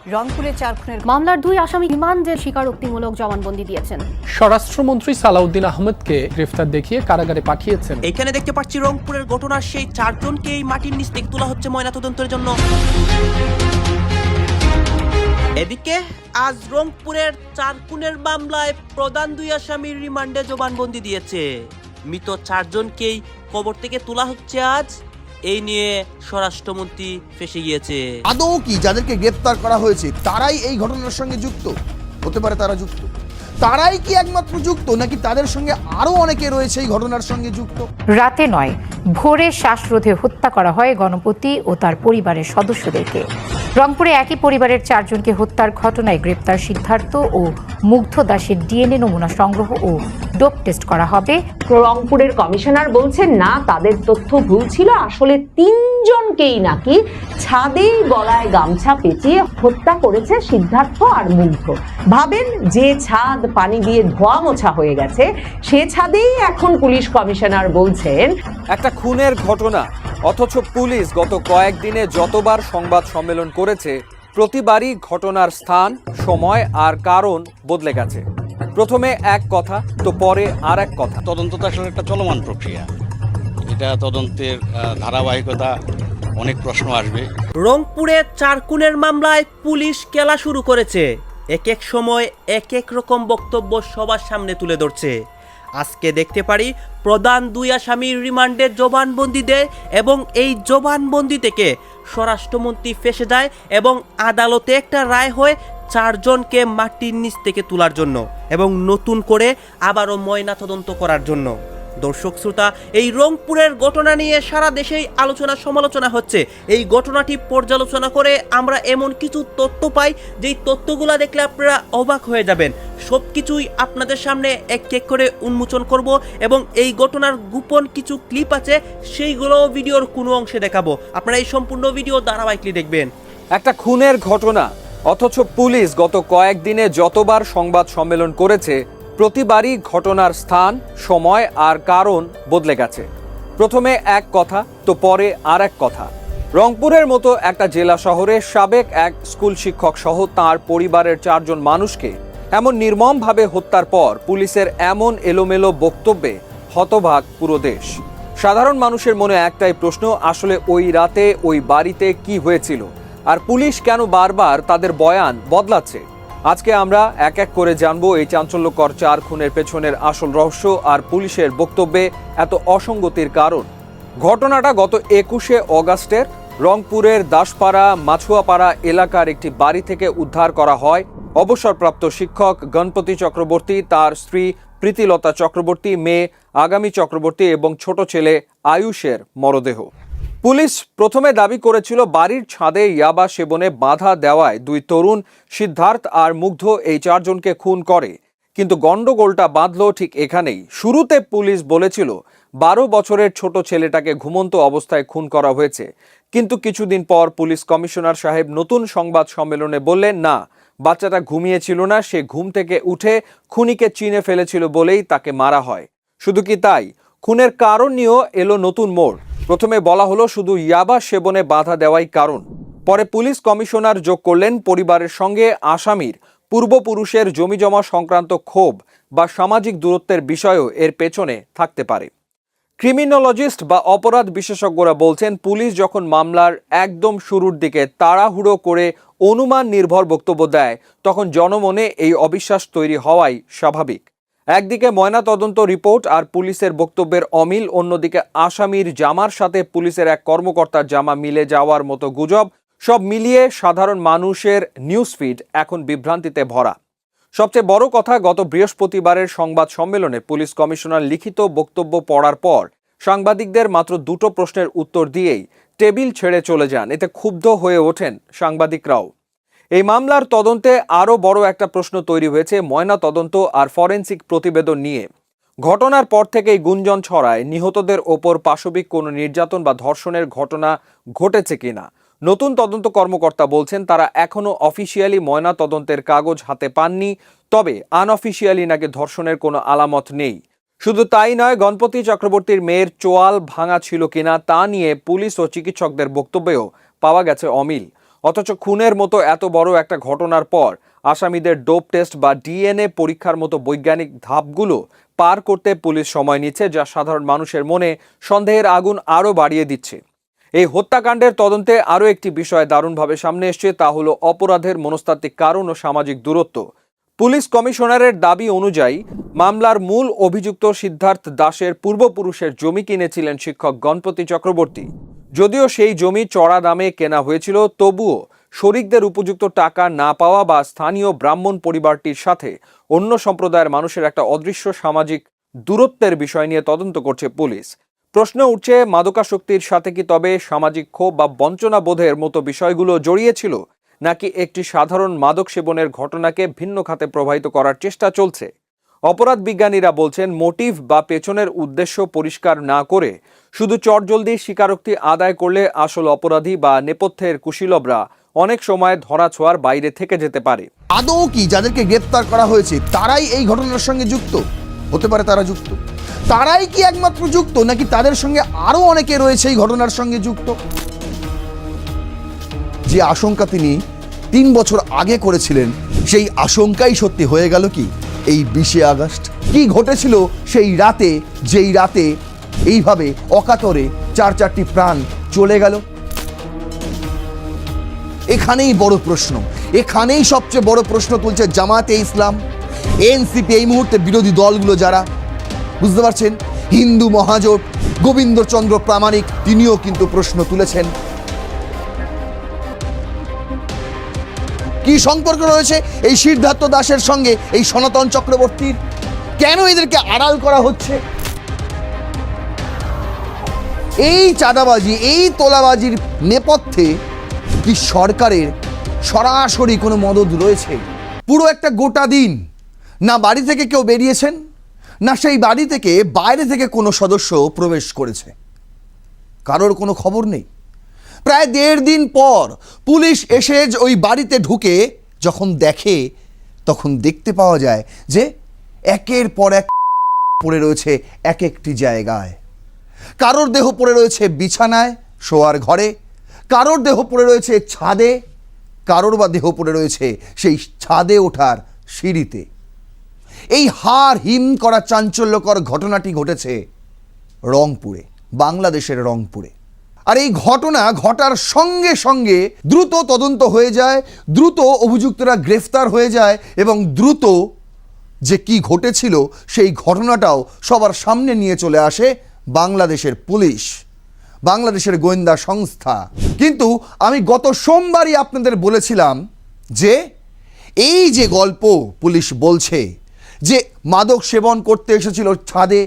রংপুরে 4 খুনের মামলার 2 আসামি রিমান্ডে স্বীকারোক্তিমূলক জবানবন্দি দিয়েছেন। স্বরাষ্ট্রমন্ত্রী সালাউদ্দিন আহমেদকে গ্রেফতার দেখিয়ে কারাগারে পাঠিয়েছেন। এখানে দেখতে পাচ্ছি রংপুরের ঘটনার সেই 4 জনকে এই মাটির নিচ থেকে তোলা হচ্ছে ময়নাতদন্তের জন্য। এদিকে আজ রংপুরের 4 খুনের মামলায় প্রধান 2 আসামির রিমান্ডে জবানবন্দি দিয়েছে। মৃত 4 জনকেই কবর থেকে তোলা হচ্ছে আজ। এই নিয়ে স্বরাষ্ট্রমন্ত্রী ফেঁসে গিয়েছে। আদৌ কি যাদেরকে গ্রেফতার করা হয়েছে তারাই এই ঘটনার সঙ্গে যুক্ত? হতে পারে তারা যুক্ত। তারাই কি একমাত্র যুক্ত, নাকি তাদের সঙ্গে আরো অনেকে রয়েছে এই ঘটনার সঙ্গে যুক্ত? রাতে নয়, ভোরে শ্বাসরোধে হত্যা করা হয় গণপতি ও তার পরিবারের সদস্যদেরকে। রংপুরে একই পরিবারের 4 জনকে হত্যার ঘটনায় গ্রেপ্তার সিদ্ধার্থ ও মুগ্ধ দাসের ডিএনএ নমুনা সংগ্রহ ও ডোপ টেস্ট করা হবে। রংপুরের কমিশনার বলছেন না, তাদের তথ্য ভুল ছিল। আসলে 3 জনকেই নাকি ছাদেই গলায় গামছা পেঁচিয়ে হত্যা করেছে সিদ্ধার্থ আর মুগ্ধ। ভাবেন, যে ছাদ পানি দিয়ে ধোয়া মোছা হয়ে গেছে, সে ছাদেই এখন পুলিশ কমিশনার বলছেন একটা খুনের ঘটনা, অথচ পুলিশ গত কয়েকদিনে যতবার সংবাদ সম্মেলন করেছে প্রতিবারই ঘটনার স্থান, সময় আর কারণ বদলে গেছে। প্রথমে এক কথা, তো পরে আর এক কথা। তদন্ত তো আসলে একটা চলমান প্রক্রিয়া, এটা তদন্তের ধারাবাহিকতা, অনেক প্রশ্ন আসবে। রংপুরে 4 খুনের মামলায় পুলিশ খেলা শুরু করেছে। এক এক সময় এক এক রকম বক্তব্য সবার সামনে তুলে ধরছে। আজকে দেখতে পারি প্রধান 2 আসামির রিমান্ডে জবানবন্দি দেয় এবং এই জবানবন্দি থেকে স্বরাষ্ট্রমন্ত্রী ফেঁসে যায় এবং আদালতে একটা রায় হয় 4 জনকে মাটির নিচ থেকে তোলার জন্য এবং নতুন করে আবারও ময়নাতদন্ত করার জন্য। দর্শক শ্রোতা, এই রংপুরের ঘটনা নিয়ে সারা দেশেই আলোচনা সমালোচনা হচ্ছে। এই ঘটনাটি পর্যালোচনা করে আমরা এমন কিছু তথ্য পাই যেই তথ্যগুলো দেখলে আপনারা অবাক হয়ে যাবেন। সব কিছুই আপনাদের সামনে এক এক করে উন্মোচন করব এবং এই ঘটনার গোপন কিছু ক্লিপ আছে, সেইগুলো ভিডিওর কোনো অংশে দেখাবো। আপনারা এই সম্পূর্ণ ভিডিও ধারাবাহিকলি দেখবেন। একটা খুনের ঘটনা, অথচ পুলিশ গত কয়েকদিনে যতবার সংবাদ সম্মেলন করেছে প্রতিবারই ঘটনার স্থান, সময় আর কারণ বদলে গেছে। প্রথমে এক কথা, তো পরে আর এক কথা। রংপুরের মতো একটা জেলা শহরে সাবেক এক স্কুল শিক্ষক সহ তাঁর পরিবারের 4 জন মানুষকে এমন নির্মমভাবে হত্যার পর পুলিশের এমন এলোমেলো বক্তব্যে হতবাক পুরো দেশ। সাধারণ মানুষের মনে একটাই প্রশ্ন, আসলে ওই রাতে ওই বাড়িতে কি হয়েছিল আর পুলিশ কেন বারবার তাদের বয়ান বদলাচ্ছে? আজকে আমরা এক এক করে জানবো এই চাঞ্চল্যকর 4 খুনের পেছনের আসল রহস্য আর পুলিশের বক্তব্যে এত অসঙ্গতির কারণ। ঘটনাটা গত 21শে অগাস্টের রংপুরের দাসপাড়া মাছুয়াপাড়া এলাকার একটি বাড়ি থেকে উদ্ধার করা হয় অবসরপ্রাপ্ত শিক্ষক গণপতি চক্রবর্তী, তার স্ত্রী প্রীতিলতা চক্রবর্তী, মেয়ে আগামী চক্রবর্তী এবং ছোট ছেলে আয়ুষের মরদেহ। পুলিশ প্রথমে দাবি করেছিল বাড়ির ছাদে ইয়াবা সেবনে বাধা দেওয়ায় 2 তরুণ সিদ্ধার্থ আর মুগ্ধ এই 4 জনকে খুন করে। কিন্তু গন্ডগোলটা বাঁধল ঠিক এখানেই। শুরুতে পুলিশ বলেছিল 12 বছরের ছোট ছেলেটাকে ঘুমন্ত অবস্থায় খুন করা হয়েছে, কিন্তু কিছুদিন পর পুলিশ কমিশনার সাহেব নতুন সংবাদ সম্মেলনে বললেন, না, বাচ্চাটা ঘুমিয়েছিল না, সে ঘুম থেকে উঠে খুনিকে চিনে ফেলেছিল বলেই তাকে মারা হয়। শুধু কি তাই, খুনের কারণ নিয়েও এলো নতুন মোড়। প্রথমে বলা হলো শুধু ইয়াবা সেবনে বাধা দেওয়াই কারণ। পরে পুলিশ কমিশনার যোগ করলেন পরিবারের সঙ্গে আসামির পূর্বপুরুষের জমিজমা সংক্রান্ত ক্ষোভ বা সামাজিক দূরত্বের বিষয়ও এর পেছনে থাকতে পারে। ক্রিমিনোলজিস্ট বা অপরাধ বিশেষজ্ঞরা বলছেন, পুলিশ যখন মামলার একদম শুরুর দিকে তাড়াহুড়ো করে অনুমান নির্ভর বক্তব্য দেয় তখন জনমনে এই অবিশ্বাস তৈরি হওয়াই স্বাভাবিক। একদিকে ময়নাতদন্ত রিপোর্ট আর পুলিশের বক্তব্যের অমিল, অন্যদিকে আসামির জামার সাথে পুলিশের এক কর্মকর্তার জামা মিলে যাওয়ার মতো গুজব। সব মিলিয়ে সাধারণ মানুষের নিউজ ফিড এখন বিভ্রান্তিতে ভরা। সবচেয়ে বড় কথা, গত বৃহস্পতিবারের সংবাদ সম্মেলনে পুলিশ কমিশনার লিখিত বক্তব্য পড়ার পর সাংবাদিকদের মাত্র 2টো প্রশ্নের উত্তর দিয়েই টেবিল ছেড়ে চলে যান। এতে ক্ষুব্ধ হয়ে ওঠেন সাংবাদিকরাও। এই মামলার তদন্তে আরও বড় একটা প্রশ্ন তৈরি হয়েছে ময়না তদন্ত আর ফরেনসিক প্রতিবেদন নিয়ে। ঘটনার পর থেকেই গুঞ্জন ছড়ায় নিহতদের ওপর পাশবিক কোনো নির্যাতন বা ধর্ষণের ঘটনা ঘটেছে কিনা। নতুন তদন্ত কর্মকর্তা বলছেন তারা এখনও অফিসিয়ালি ময়না তদন্তের কাগজ হাতে পাননি, তবে আনঅফিসিয়ালি নাকি ধর্ষণের কোনো আলামত নেই। শুধু তাই নয়, গণপতি চক্রবর্তীর মেয়ের চোয়াল ভাঙা ছিল কিনা তা নিয়ে পুলিশ ও চিকিৎসকদের বক্তব্যেও পাওয়া গেছে অমিল। অথচ খুনের মতো এত বড় একটা ঘটনার পর আসামিদের ডোপ টেস্ট বা ডিএনএ পরীক্ষার মতো বৈজ্ঞানিক ধাপগুলো পার করতে পুলিশ সময় নিচ্ছে, যা সাধারণ মানুষের মনে সন্দেহের আগুন আরও বাড়িয়ে দিচ্ছে। এই হত্যাকাণ্ডের তদন্তে আরও একটি বিষয় দারুণভাবে সামনে এসছে, তা হলো অপরাধের মনস্তাত্ত্বিক কারণ ও সামাজিক দূরত্ব। পুলিশ কমিশনারের দাবি অনুযায়ী মামলার মূল অভিযুক্ত সিদ্ধার্থ দাসের পূর্বপুরুষের জমি কিনেছিলেন শিক্ষক গণপতি চক্রবর্তী। যদিও সেই জমি চড়া দামে কেনা হয়েছিল, তবুও শরিকদের উপযুক্ত টাকা না পাওয়া বা স্থানীয় ব্রাহ্মণ পরিবারটির সাথে অন্য সম্প্রদায়ের মানুষের একটা অদৃশ্য সামাজিক দূরত্বের বিষয় নিয়ে তদন্ত করছে পুলিশ। প্রশ্ন উঠছে, মাদকাসক্তির সাথে কি তবে সামাজিক ক্ষোভ বা বঞ্চনা বোধের মতো বিষয়গুলো জড়িয়েছিল, নাকি একটি সাধারণ মাদক সেবনের ঘটনাকে ভিন্ন খাতে প্রবাহিত করার চেষ্টা চলছে? অপরাধ বিজ্ঞানীরা বলছেন, মোটিভ বা পেছনের উদ্দেশ্য পরিষ্কার না করে শুধু চটজলদি স্বীকারোক্তি আদায় করলে আসল অপরাধী বা নেপথ্যের কুশীলবরা অনেক সময় ধরাছোঁয়ার বাইরে থেকে যেতে পারে। আদৌ কি যাদেরকে গ্রেপ্তার করা হয়েছে তারাই এই ঘটনার সঙ্গে যুক্ত? হতে পারে তারা যুক্ত। তারাই কি একমাত্র যুক্ত, নাকি তাদের সঙ্গে আরো অনেকে রয়েছে এই ঘটনার সঙ্গে যুক্ত? যে আশঙ্কা তিনি 3 বছর আগে করেছিলেন, সেই আশঙ্কাই সত্যি হয়ে গেল কি এই 20 আগস্ট? কি ঘটেছিল সেই রাতে, যেই রাতে এইভাবে অকাতরে 4টি প্রাণ চলে গেল? এখানেই বড় প্রশ্ন, এখানেই সবচেয়ে বড় প্রশ্ন তুলছে জামাতে ইসলাম, এনসিপি, এই মুহূর্তে বিরোধী দলগুলো যারা, বুঝতে পারছেন, হিন্দু মহাজোট, গোবিন্দচন্দ্র প্রামাণিক তিনিও কিন্তু প্রশ্ন তুলেছেন। কি সম্পর্ক রয়েছে এই সিদ্ধার্থ দাসের সঙ্গে এই সনাতন চক্রবর্তীর? কেন এদেরকে আড়াল করা হচ্ছে? এই চাঁদাবাজি, এই তোলাবাজির নেপথ্যে কি সরকারের সরাসরি কোনো মদদ রয়েছে? পুরো একটা গোটা দিন না বাড়ি থেকে কেউ বেরিয়েছেন, না সেই বাড়ি থেকে বাইরে থেকে কোনো সদস্য প্রবেশ করেছে, কারোর কোনো খবর নেই। প্রায় 1.5 দিন পর পুলিশ এসে ওই বাড়িতে ঢুকে যখন দেখে, তখন দেখতে পাওয়া যায় যে একের পর এক পড়ে রয়েছে এক একটি জায়গায়। কারোর দেহ পড়ে রয়েছে বিছানায়, শোয়ার ঘরে, কারোর দেহ পড়ে রয়েছে ছাদে, কারোর বা দেহ পড়ে রয়েছে সেই ছাদে ওঠার সিঁড়িতে। এই হাড় হিম করা চাঞ্চল্যকর ঘটনাটি ঘটেছে রংপুরে, বাংলাদেশের রংপুরে। আর এই ঘটনা ঘটার সঙ্গে সঙ্গে দ্রুত তদন্ত হয়ে যায়, দ্রুত অভিযুক্তরা গ্রেফতার হয়ে যায় এবং দ্রুত যে কি ঘটেছিল সেই ঘটনাটাও সবার সামনে নিয়ে চলে আসে বাংলাদেশের পুলিশ, বাংলাদেশের গোয়েন্দা সংস্থা। কিন্তু আমি গত সোমবারই আপনাদের বলেছিলাম যে এই যে গল্প পুলিশ বলছে যে মাদক সেবন করতে এসেছিল ছাদে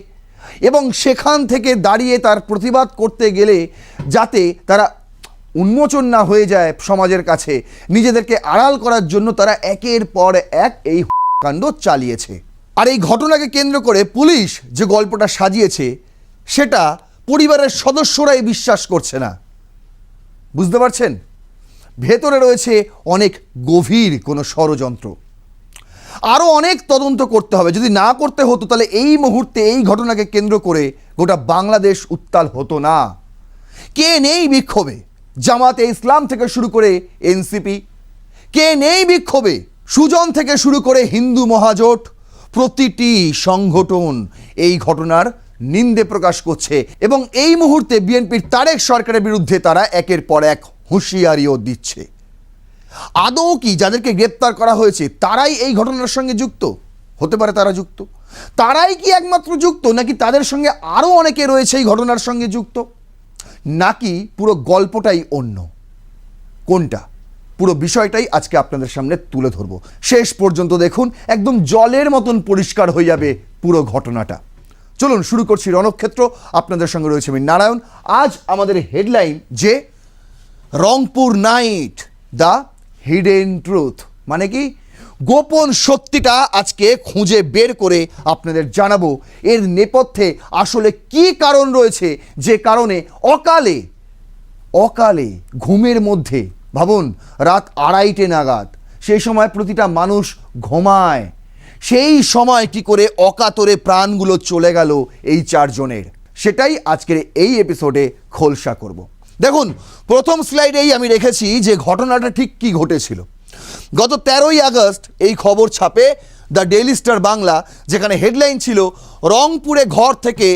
এবং সেখান থেকে দাঁড়িয়ে তার প্রতিবাদ করতে গেলে যাতে তারা উন্মোচন না হয়ে যায় সমাজের কাছে, নিজেদেরকে আড়াল করার জন্য তারা একের পর এক এই কাণ্ড চালিয়েছে। আর এই ঘটনাকে কেন্দ্র করে পুলিশ যে গল্পটা সাজিয়েছে সেটা পরিবারের সদস্যরাই বিশ্বাস করছে না। বুঝতে পারছেন, ভেতরে রয়েছে অনেক গভীর কোনো ষড়যন্ত্র। আরও অনেক তদন্ত করতে হবে। যদি না করতে হতো তাহলে এই মুহূর্তে এই ঘটনাকে কেন্দ্র করে গোটা বাংলাদেশ উত্তাল হতো না। কে নেই বিক্ষোভে? জামাতে ইসলাম থেকে শুরু করে এনসিপি। কে নেই বিক্ষোভে? সুজন থেকে শুরু করে হিন্দু মহাজোট, প্রতিটি সংগঠন এই ঘটনার নিন্দে প্রকাশ করছে এবং এই মুহূর্তে বিএনপির তারেক সরকারের বিরুদ্ধে তারা একের পর এক হুঁশিয়ারিও দিচ্ছে। আদৌ কি যাদেরকে গ্রেপ্তার করা হয়েছে তারাই এই ঘটনার সঙ্গে যুক্ত? হতে পারে তারা যুক্ত। তারাই কি একমাত্র যুক্ত, নাকি তাদের সঙ্গে আরও অনেকে রয়েছে এই ঘটনার সঙ্গে যুক্ত, নাকি পুরো গল্পটাই অন্য? কোনটা? পুরো বিষয়টাই আজকে আপনাদের সামনে তুলে ধরবো। শেষ পর্যন্ত দেখুন, একদম জলের মতন পরিষ্কার হয়ে যাবে পুরো ঘটনাটা। চলুন শুরু করছি রণক্ষেত্র। আপনাদের সঙ্গে রয়েছে আমি নারায়ণ। আজ আমাদের হেডলাইন যে Rangpur night, the hidden truth, মানে কি গোপন সত্যিটা আজকে খুঁজে বের করে আপনাদের জানাবো। এর নেপথ্যে আসলে কি কারণ রয়েছে, যে কারণে অকালে ঘুমের মধ্যে, ভাবুন রাত 2:30 নাগাদ, সেই সময় প্রতিটা মানুষ ঘুমায়, সেই সময় কি করে অকাতরে প্রাণগুলো চলে গেল এই 4 জনের, সেটাই আজকের এই এপিসোডে খোলসা করব। দেখুন, প্রথম স্লাইডেই আমি রেখেছি যে ঘটনাটা ঠিক কি ঘটেছিল। গত 13ই আগস্ট এই খবর ছাপে দ্য ডেইলি স্টার বাংলা, যেখানে হেডলাইন ছিল রংপুরে ঘর থেকে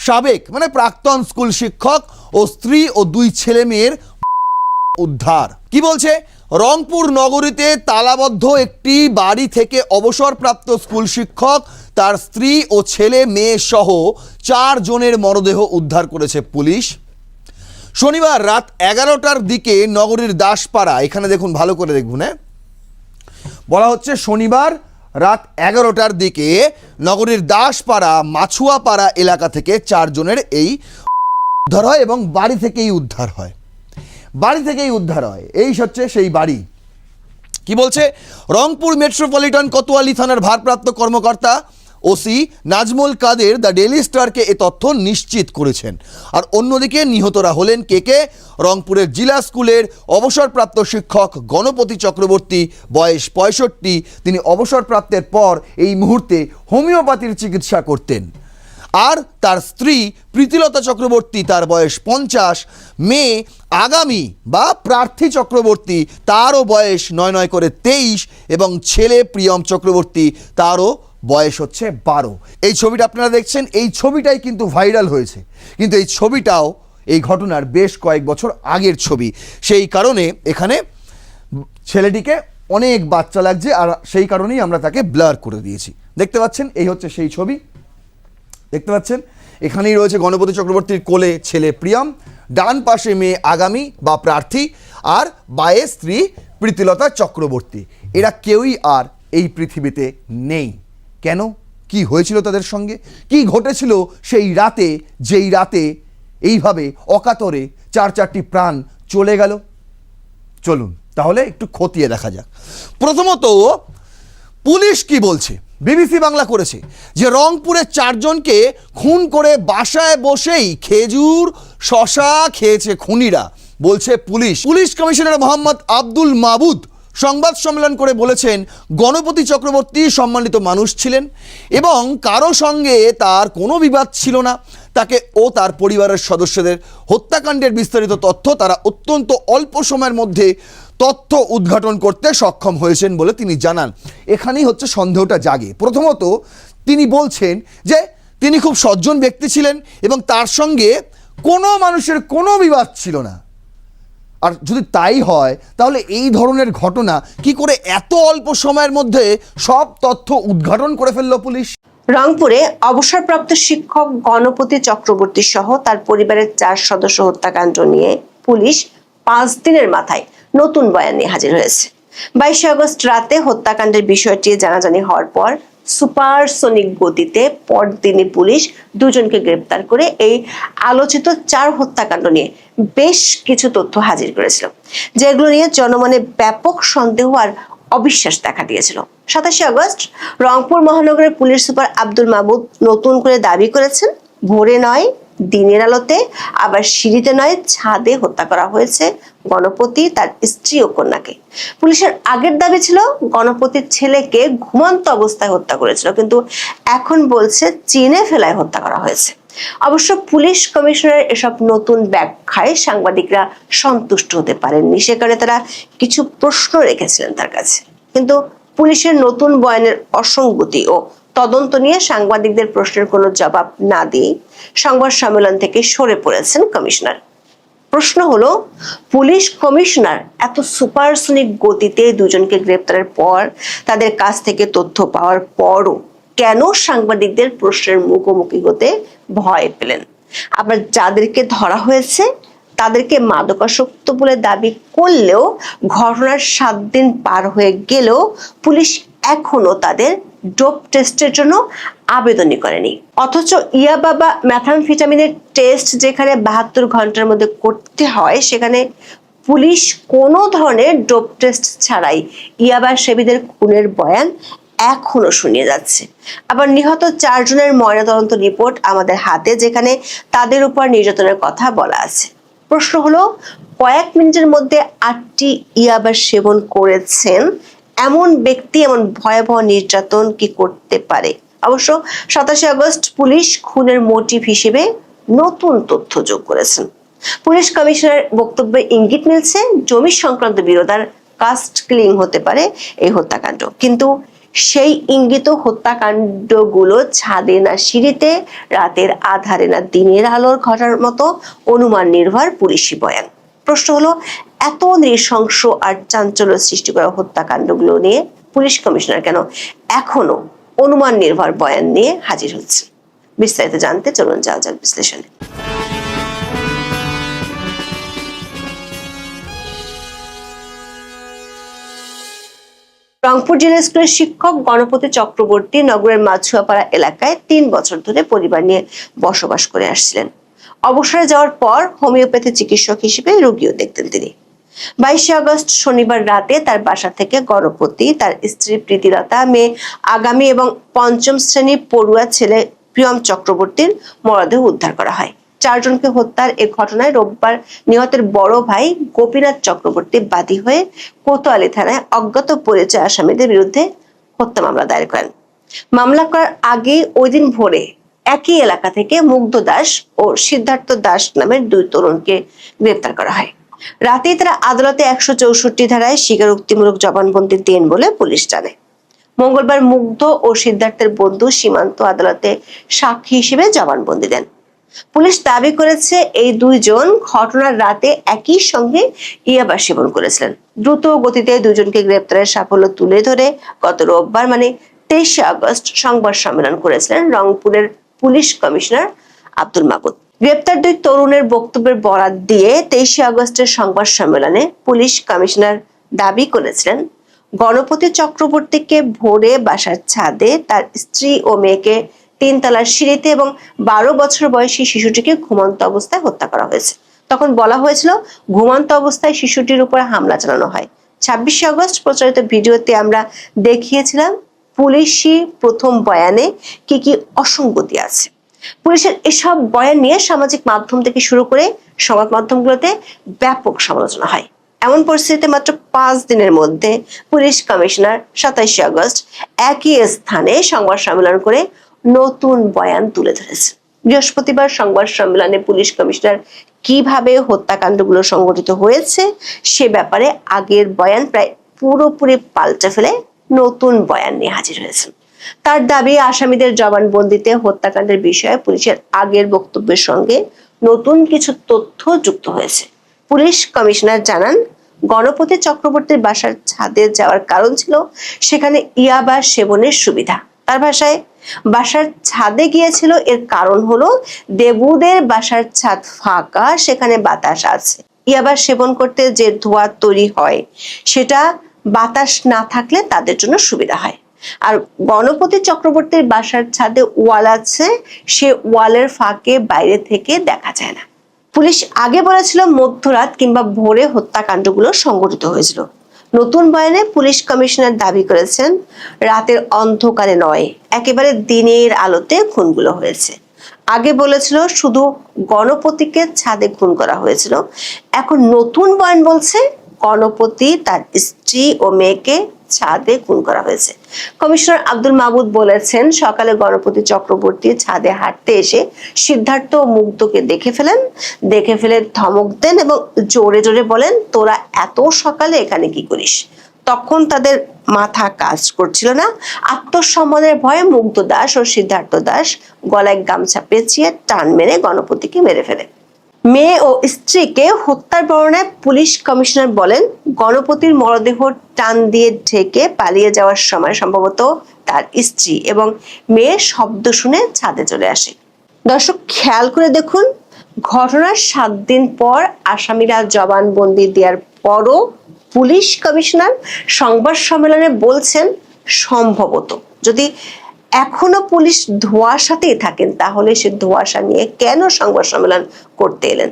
সাবেক মানে প্রাক্তন স্কুল শিক্ষক ও স্ত্রী ও 2 ছেলে মেয়ের উদ্ধার। কি বলছে? রংপুর নগরীতে তালাবদ্ধ একটি বাড়ি থেকে অবসরপ্রাপ্ত স্কুল শিক্ষক, তার স্ত্রী ও ছেলে মেয়ে সহ 4 জনের মরদেহ উদ্ধার করেছে পুলিশ। শনিবার রাত 11টার দিকে নগরীর দাসপাড়া, এখানে দেখুন, ভালো করে দেখুন, বলা হচ্ছে শনিবার রাত 11টার দিকে নগরীর দাসপাড়া মাছুয়াপাড়া এলাকা থেকে 4 জনের এই উদ্ধার হয় এবং বাড়ি থেকেই উদ্ধার হয়। এই হচ্ছে সেই বাড়ি। কি বলছে? রংপুর মেট্রোপলিটন কোতোয়ালি থানার ভারপ্রাপ্ত কর্মকর্তা OC Nazmul Kader The Daily স্টারকে এ তথ্য নিশ্চিত করেছেন। আর অন্যদিকে নিহতরা হলেন কে? রংপুরের জিলা স্কুলের অবসরপ্রাপ্ত শিক্ষক গণপতি চক্রবর্তী, বয়স 65। তিনি অবসরপ্রাপ্তের পর এই মুহূর্তে হোমিওপ্যাথির চিকিৎসা করতেন। আর তার স্ত্রী প্রীতিলতা চক্রবর্তী, তার বয়স 50। মেয়ে আগামী বা প্রার্থী চক্রবর্তী, তারও বয়স 9 করে 23। এবং ছেলে প্রিয়ম চক্রবর্তী, তারও বয়স হচ্ছে 12। এই ছবিটা আপনারা দেখছেন, এই ছবিটাই কিন্তু ভাইরাল হয়েছে, কিন্তু এই ছবিটাও এই ঘটনার বেশ কয়েক বছর আগের ছবি। সেই কারণে এখানে ছেলেটিকে অনেক বাচ্চা লাগছে, আর সেই কারণেই আমরা তাকে ব্লার করে দিয়েছি। দেখতে পাচ্ছেন, এই হচ্ছে সেই ছবি। দেখতে পাচ্ছেন, এখানেই রয়েছে গণপতি চক্রবর্তীর কোলে ছেলে প্রিয়ম, ডান পাশে মেয়ে আগামী বা প্রার্থী, আর বায়ে স্ত্রী প্রীতিলতা চক্রবর্তী। এরা কেউই আর এই পৃথিবীতে নেই। কেন? কি হয়েছিল তাদের সঙ্গে? কি ঘটেছিল সেই রাতে, যেই রাতে এইভাবে অকাতরে 4টি প্রাণ চলে গেল? চলুন তাহলে একটু খতিয়ে দেখা যাক। প্রথমত পুলিশ কি বলছে? বিবিসি বাংলা করেছে যে রংপুরে 4 জনকে খুন করে বাসায় বসেই খেজুর শশা খেয়েছে খুনিরা, বলছে police. Police commissioner Mohammad Abdul মাবুদ সংবাদ সম্মেলন করে বলেছেন, গণপতি চক্রবর্তী সম্মানিত মানুষ ছিলেন এবং কারো সঙ্গে তার কোনো বিবাদ ছিল না। তাকে ও তার পরিবারের সদস্যদের হত্যাকাণ্ডের বিস্তারিত তথ্য তারা অত্যন্ত অল্প সময়ের মধ্যে তথ্য উদ্ঘাটন করতে সক্ষম হয়েছেন বলে তিনি জানান। এখানেই হচ্ছে সন্দেহটা জাগে। প্রথমত তিনি বলছেন যে তিনি খুব সজ্জন ব্যক্তি ছিলেন এবং তার সঙ্গে কোনো মানুষের কোনো বিবাদ ছিল না। আর যদি তাই হয় তাহলে এই ধরনের ঘটনা কি করে এত অল্প সময়ের মধ্যে সব তথ্য উদ্ঘাটন করে ফেলল পুলিশ? রংপুরে অবসরপ্রাপ্ত শিক্ষক গণপতি চক্রবর্তী সহ তার পরিবারের 4 সদস্য হত্যাকাণ্ড নিয়ে পুলিশ 5 দিনের মাথায় নতুন বয়ান নিয়ে হাজির হয়েছে। 22 আগস্ট রাতে হত্যাকাণ্ডের বিষয়টি জানাজানি হওয়ার পর সুপারসনিক গতিতে পরদিনই পুলিশ 2 জনকে গ্রেপ্তার করে এই আলোচিত 4 হত্যাকাণ্ড নিয়ে বেশ কিছু তথ্য হাজির করেছিল, যেগুলো নিয়ে জনমনে ব্যাপক সন্দেহ আর অবিশ্বাস দেখা দিয়েছিল। 27 আগস্ট রংপুর মহানগরের পুলিশ সুপার আব্দুল মাবুদ নতুন করে দাবি করেছেন, ভোরে নয় দিনের আলোতে, আবার সিঁড়িতে নয় ছাদে হত্যা করা হয়েছে গণপতি, তার স্ত্রী ও কন্যাকে। পুলিশের আগের দাবি ছিল গণপতির ছেলেকে ঘুমন্ত অবস্থায় হত্যা করেছিল, কিন্তু এখন বলছে চিনে ফেলায় হত্যা করা হয়েছে। অবশ্য পুলিশ কমিশনারের এসব নতুন ব্যাখ্যায় সাংবাদিকরা সন্তুষ্ট হতে পারেননি। সে কারণে তারা কিছু প্রশ্ন রেখেছিলেন তার কাছে। কিন্তু পুলিশের নতুন বয়ানের অসঙ্গতি ও তদন্ত নিয়ে সাংবাদিকদের প্রশ্নের কোনো জবাব না দিয়ে সংবাদ সম্মেলন থেকে সরে পড়েছেন কমিশনার। প্রশ্ন হলো, পুলিশ কমিশনার এত সুপারসনিক গতিতে 2 জনকে গ্রেপ্তারের পর, তাদের কাছ থেকে তথ্য পাওয়ার পরও কেন সাংবাদিকদের প্রশ্নের মুখোমুখি হতে ভয় পেলেন? আবার যাদেরকে ধরা হয়েছে তাদেরকে মাদকাসক্ত বলে দাবি করলেও ঘটনার 7 দিন পার হয়ে গেলেও পুলিশ এখনো তাদের ডোপ টেস্টের জন্য আবেদনই করেনি। অথচ ইয়াবা বা ম্যাথামফেটামিনের টেস্ট যেখানে 72 ঘন্টার মধ্যে করতে হয়, সেখানে পুলিশ কোনো ধরনের ডোপ টেস্ট ছাড়াই ইয়াবা সেবীদের খুনের বয়ান এখনো শুনিয়ে যাচ্ছে। আবার নিহত 4 জনের ময়নাতদন্ত রিপোর্ট আমাদের হাতে, যেখানে তাদের উপর নির্যাতনের কথা বলা আছে। প্রশ্ন হলো, কয়েক মিনিটের মধ্যে 8টি ইয়াবা সেবন করেছেন এমন ব্যক্তি এমন ভয়াবহ নির্যাতন কি করতে পারে? অবশ্য 27 আগস্ট পুলিশ খুনের মোটিভ হিসেবে নতুন তথ্য যোগ করেছেন। পুলিশ কমিশনার বক্তব্যে ইঙ্গিত মিলছে জমি সংক্রান্ত বিরোধ আর কাস্ট কিলিং হতে পারে এই হত্যাকাণ্ড, কিন্তু সেই ইঙ্গিত হত্যাকাণ্ডগুলো ছাদে না সিঁড়িতে, রাতের আধারে না দিনের আলোর ঘটার মতো অনুমান নির্ভর পুলিশি বয়ান। প্রশ্ন হলো, এত নৃশংস আর চাঞ্চল্য সৃষ্টি করা হত্যাকাণ্ডগুলো নিয়ে পুলিশ কমিশনার কেন এখনো অনুমান নির্ভর বয়ান নিয়ে হাজির হচ্ছে? বিস্তারিত জানতে চলুন যাওয়া যাক বিশ্লেষণে। রংপুর জেলা স্কুলের শিক্ষক গণপতি চক্রবর্তী নগরের মাছুয়াপাড়া এলাকায় 3 বছর ধরে পরিবার নিয়ে বসবাস করে আসছিলেন। অবসরে যাওয়ার পর হোমিওপ্যাথি চিকিৎসক হিসেবে রোগীও দেখতেন তিনি। 22 আগস্ট শনিবার রাতে তার বাসা থেকে গণপতি, তার স্ত্রী প্রীতিলতা, মেয়ে আগামী এবং 5ম শ্রেণীর পড়ুয়া ছেলে প্রিয়ম চক্রবর্তীর মরদেহ উদ্ধার করা হয়। 4 জনকে হত্যার এই ঘটনায় রোববার নিহতের বড় ভাই গোপীনাথ চক্রবর্তী বাদী হয়ে কোতোয়ালি থানায় অজ্ঞাত পরিচয় আসামিদের বিরুদ্ধে হত্যা মামলা দায়ের করেন। মামলা করার আগে ওই দিন ভোরে একই এলাকা থেকে মুগ্ধ দাস ও সিদ্ধার্থ দাস নামের 2 তরুণকে গ্রেপ্তার করা হয়। রাতেই তারা আদালতে 164 ধারায় স্বীকারোক্তিমূলক জবানবন্দি দেন বলে পুলিশ জানে। মঙ্গলবার মুগ্ধ ও সিদ্ধার্থের বন্ধু সীমান্ত আদালতে সাক্ষী হিসেবে জবানবন্দি দেন। পুলিশ দাবি করেছে এই 2 জন ঘটনার রাতে একই সঙ্গে ইয়াবা সেবন করেছিলেন। দ্রুত গতিতে 2 জনকে গ্রেপ্তারের সাফল্য তুলে ধরে গত রোববার মানে 23 আগস্ট সংবাদ সম্মেলন করেছিলেন রংপুরের পুলিশ কমিশনার আব্দুল মাবুদ। গ্রেপ্তার 2 তরুণের বক্তব্যের বরাত দিয়ে 23 আগস্টের সংবাদ সম্মেলনে পুলিশ কমিশনার দাবি করেছিলেন, গণপতি চক্রবর্তীকে ভোরে বাসার ছাদে, তার স্ত্রী ও মেয়েকে 3 তলার সিঁড়িতে এবং 12 বছর বয়সী শিশুটিকে ঘুমন্ত অবস্থায় হত্যা করা হয়েছে। তখন বলা হয়েছিল ঘুমন্ত অবস্থায় শিশুটির উপর হামলা চালানো হয়। 26 আগস্ট প্রচারিত ভিডিওতে আমরা দেখিয়েছিলাম পুলিশি প্রথম বয়ানে কি কি অসঙ্গতি আছে। পুলিশের এসব বয়ান নিয়ে সামাজিক মাধ্যম থেকে শুরু করে সংবাদ মাধ্যমগুলোতে ব্যাপক সমালোচনা হয়। এমন পরিস্থিতিতে মাত্র 5 দিনের মধ্যে পুলিশ কমিশনার 27 আগস্ট একই স্থানে সংবাদ সম্মেলন করে নতুন বয়ান তুলে ধরেছে। বৃহস্পতিবার সংবাদ সম্মেলনে পুলিশ কমিশনার কিভাবে হত্যাকাণ্ডগুলো সংঘটিত হয়েছে সে ব্যাপারে আগের বয়ান প্রায় পুরোপুরি পাল্টে ফেলে নতুন বয়ান নিয়ে হাজির হয়েছেন। তার দাবি, আসামিদের জবানবন্দিতে হত্যাকাণ্ডের বিষয়ে পুলিশের আগের বক্তব্যের সঙ্গে নতুন কিছু তথ্য যুক্ত হয়েছে। পুলিশ কমিশনার জানান, গণপতি চক্রবর্তীর বাসার ছাদে যাওয়ার কারণ ছিল সেখানে ইয়াবা সেবনের সুবিধা। তার ভাষায়, বাসার ছাদে গিয়েছিল এর কারণ হলো দেবুদের বাসার ছাদ ফাঁকা, সেখানে বাতাস আছে। ইয়াবা সেবন করতে যে ধোঁয়া তৈরি হয় সেটা বাতাস না থাকলে তাদের জন্য সুবিধা হয়। আর গণপতি চক্রবর্তীর বাসার ছাদে ওয়াল আছে, সে ওয়ালের ফাঁকে বাইরে থেকে দেখা যায় না। পুলিশ আগে বলেছিল মধ্যরাত কিংবা ভোরে হত্যাকাণ্ডগুলো সংঘটিত হয়েছিল। নতুন বয়ানে পুলিশ কমিশনার দাবি করেছেন রাতের অন্ধকারে নয়, একেবারে দিনের আলোতে খুনগুলো হয়েছে। আগে বলেছিল শুধু গণপতিকে ছাদে খুন করা হয়েছিল, এখন নতুন বয়ান বলছে গণপতি, তার স্ত্রী ও মেয়েকে ছাদে খুন করা হয়েছে। কমিশনার আব্দুল মাবুদ বলেছেন, সকালে গণপতি চক্রবর্তী ছাদে হাঁটতে এসে সিদ্ধার্থ ও মুগ্ধকে দেখে ফেলে ধমক দেন এবং জোরে জোরে বলেন, তোরা এত সকালে এখানে কি করিস? তখন তাদের মাথা কাজ করছিল না। আত্মসম্মানের ভয়ে মুগ্ধ দাস ও সিদ্ধার্থ দাস গলায় গামছা পেঁচিয়ে টান মেরে গণপতিকে মেরে ফেলে। মেয়ে ও স্ত্রীকে হত্যার বর্ণনায় পুলিশ কমিশনার বলেন, গণপতির মরদেহ টান দিয়ে ঢেকে পালিয়ে যাওয়ার সময় সম্ভবত তার স্ত্রী এবং মেয়ে শব্দ শুনে ছাদে চলে আসে। দর্শক, খেয়াল করে দেখুন, ঘটনার 7 দিন পর আসামিরা জবানবন্দি দেওয়ার পরও পুলিশ কমিশনার সংবাদ সম্মেলনে বলছেন সম্ভবত। যদি এখনো পুলিশ ধোঁয়াশাতেই থাকেন তাহলে সে ধোঁয়াশা নিয়ে কেন সংবাদ সম্মেলন করতে এলেন?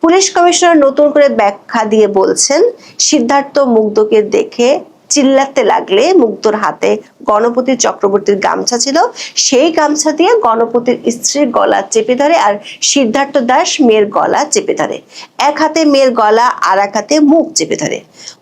পুলিশ কমিশনার নতুন করে ব্যাখ্যা দিয়ে বলছেন, সিদ্ধার্থ মুগ্ধকে দেখে চিল্লাতে লাগলে মুগ্ধর হাতে গণপতি চক্রবর্তীর গামছা ছিল, সেই গামছা দিয়ে গণপতির স্ত্রীর গলা চেপে ধরে আর সিদ্ধার্থ দাস মেয়ের গলা চেপে ধরে। এক হাতে মেয়ের গলা আর এক হাতে মুখ চেপে ধরে।